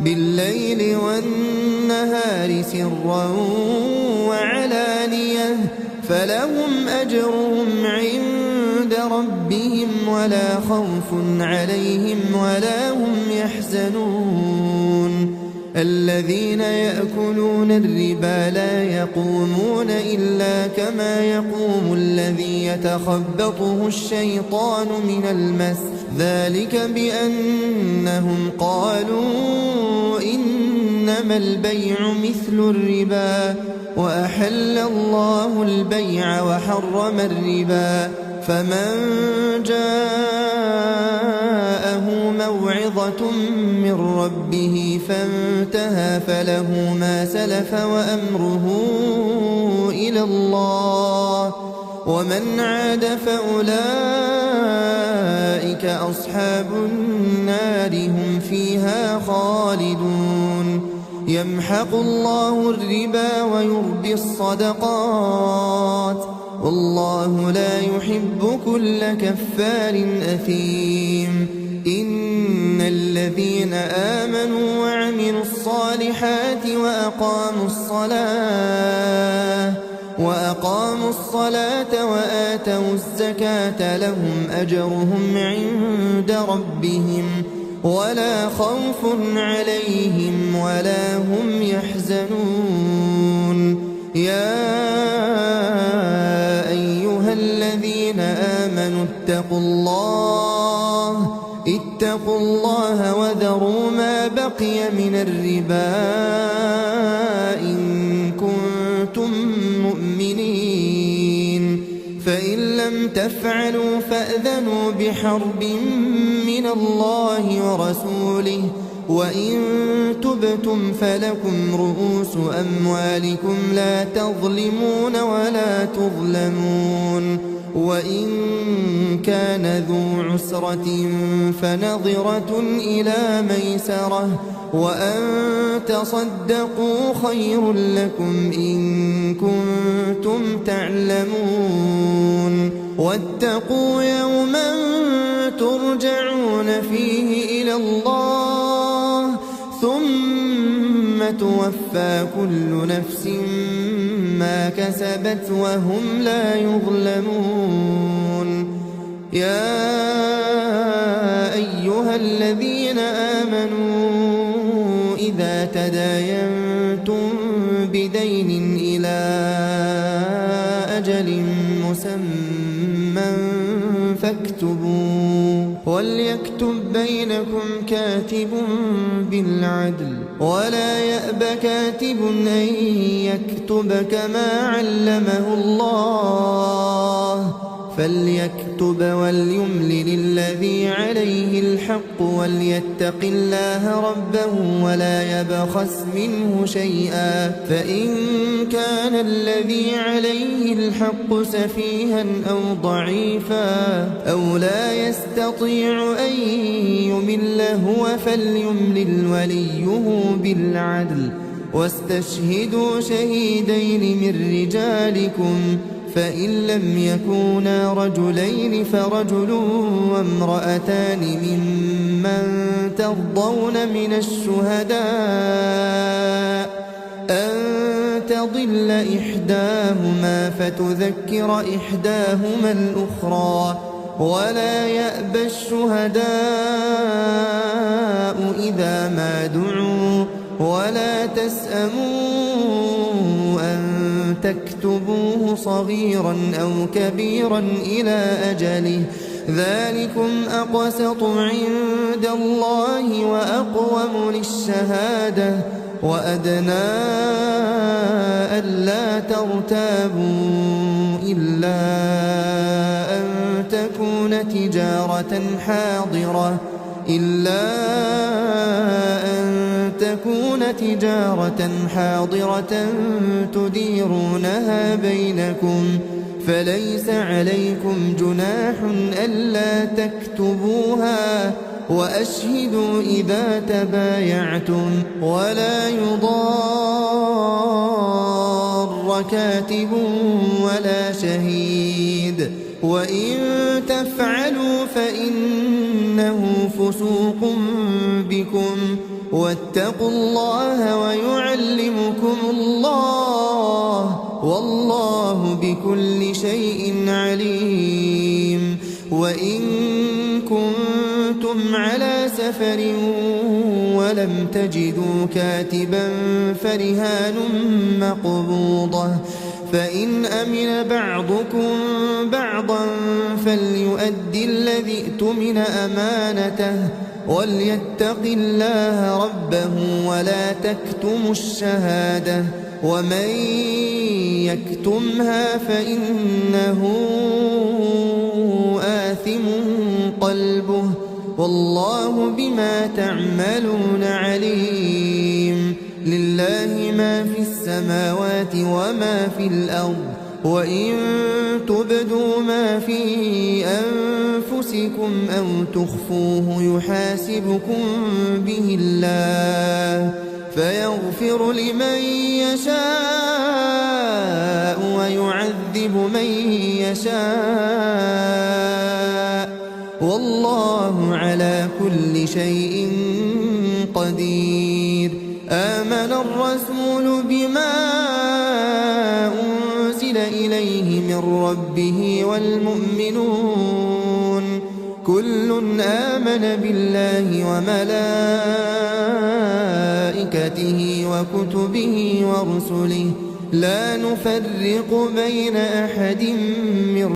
بالليل والنهار سرا وعلانية فلهم أجرهم عند ربهم ولا خوف عليهم ولا هم يحزنون الذين يأكلون الربا لا يقومون إلا كما يقوم الذي يتخبطه الشيطان من المس ذلك بأنهم قالوا إنما البيع مثل الربا وأحل الله البيع وحرم الربا فمن جاءه موعظة من ربه فانتهى فله ما سلف وأمره إلى الله ومن عاد فأولئك أصحاب النار هم فيها خالدون يمحق الله الربا ويربي الصدقات والله لا يحب كل كفار أثيم إن الذين آمنوا وعملوا الصالحات وأقاموا الصلاة وآتوا الزكاة لهم أجرهم عند ربهم ولا خوف عليهم ولا هم يحزنون يا أيها الذين آمنوا اتقوا الله وذروا ما بقي من الربا إن كنتم مؤمنين فإن لم تفعلوا فأذنوا بحرب من الله ورسوله وإن تبتم فلكم رؤوس أموالكم لا تظلمون ولا تظلمون وإن كان ذو عسرة فنظرة إلى ميسرة وأن تصدقوا خير لكم إن كنتم تعلمون واتقوا يوما ترجعون فيه إلى الله ثم توفى كل نفس ما كسبت وهم لا يظلمون يا أيها الذين آمنوا إذا تداينتم بدين إلى أجل مسمى فاكتبوه وليكتب بينكم كاتب بالعدل ولا يأب كاتب أن يكتب كما علمه الله فليكتب وليملل الذي عليه الحق وليتق الله ربه ولا يبخس منه شيئا فإن كان الذي عليه الحق سفيها أو ضعيفا أو لا يستطيع أن يمل هو فليملل وليه بالعدل واستشهدوا شهيدين من رجالكم فإن لم يكونا رجلين فرجل وامرأتان ممن ترضون من الشهداء أن تضل إحداهما فتذكر إحداهما الأخرى ولا يأبى الشهداء إذا ما دعوا ولا تسأموا أن تكتبوه صغيرا أو كبيرا إلى أجله ذلكم أقسط عند الله وأقوم للشهادة وأدنى ألا ترتابوا إلا أن تكون تجارة حاضرة تديرونها بينكم فليس عليكم جناح ألا تكتبوها وأشهدوا إذا تبايعتم ولا يضار كاتب ولا شهيد وإن تفعلوا فإنه فسوق بكم واتقوا الله ويعلمكم الله والله بكل شيء عليم وإن كنتم على سفر ولم تجدوا كاتبا فرهان مقبوضة فإن أمن بعضكم بعضا فليؤدي الذي اؤتمن أمانته وليتق الله ربه ولا تكتموا الشهادة ومن يكتمها فإنه آثم قلبه والله بما تعملون عليم لله ما في السماوات وما في الأرض وإن تبدوا ما في أنفسكم أو تخفوه يحاسبكم به الله فيغفر لمن يشاء ويعذب من يشاء والله على كل شيء قدير. آمن الرسول بما أنزل إليه من ربه والمؤمنون كل آمن بالله وملائكته وكتبه ورسله لا نفرق بين أحد من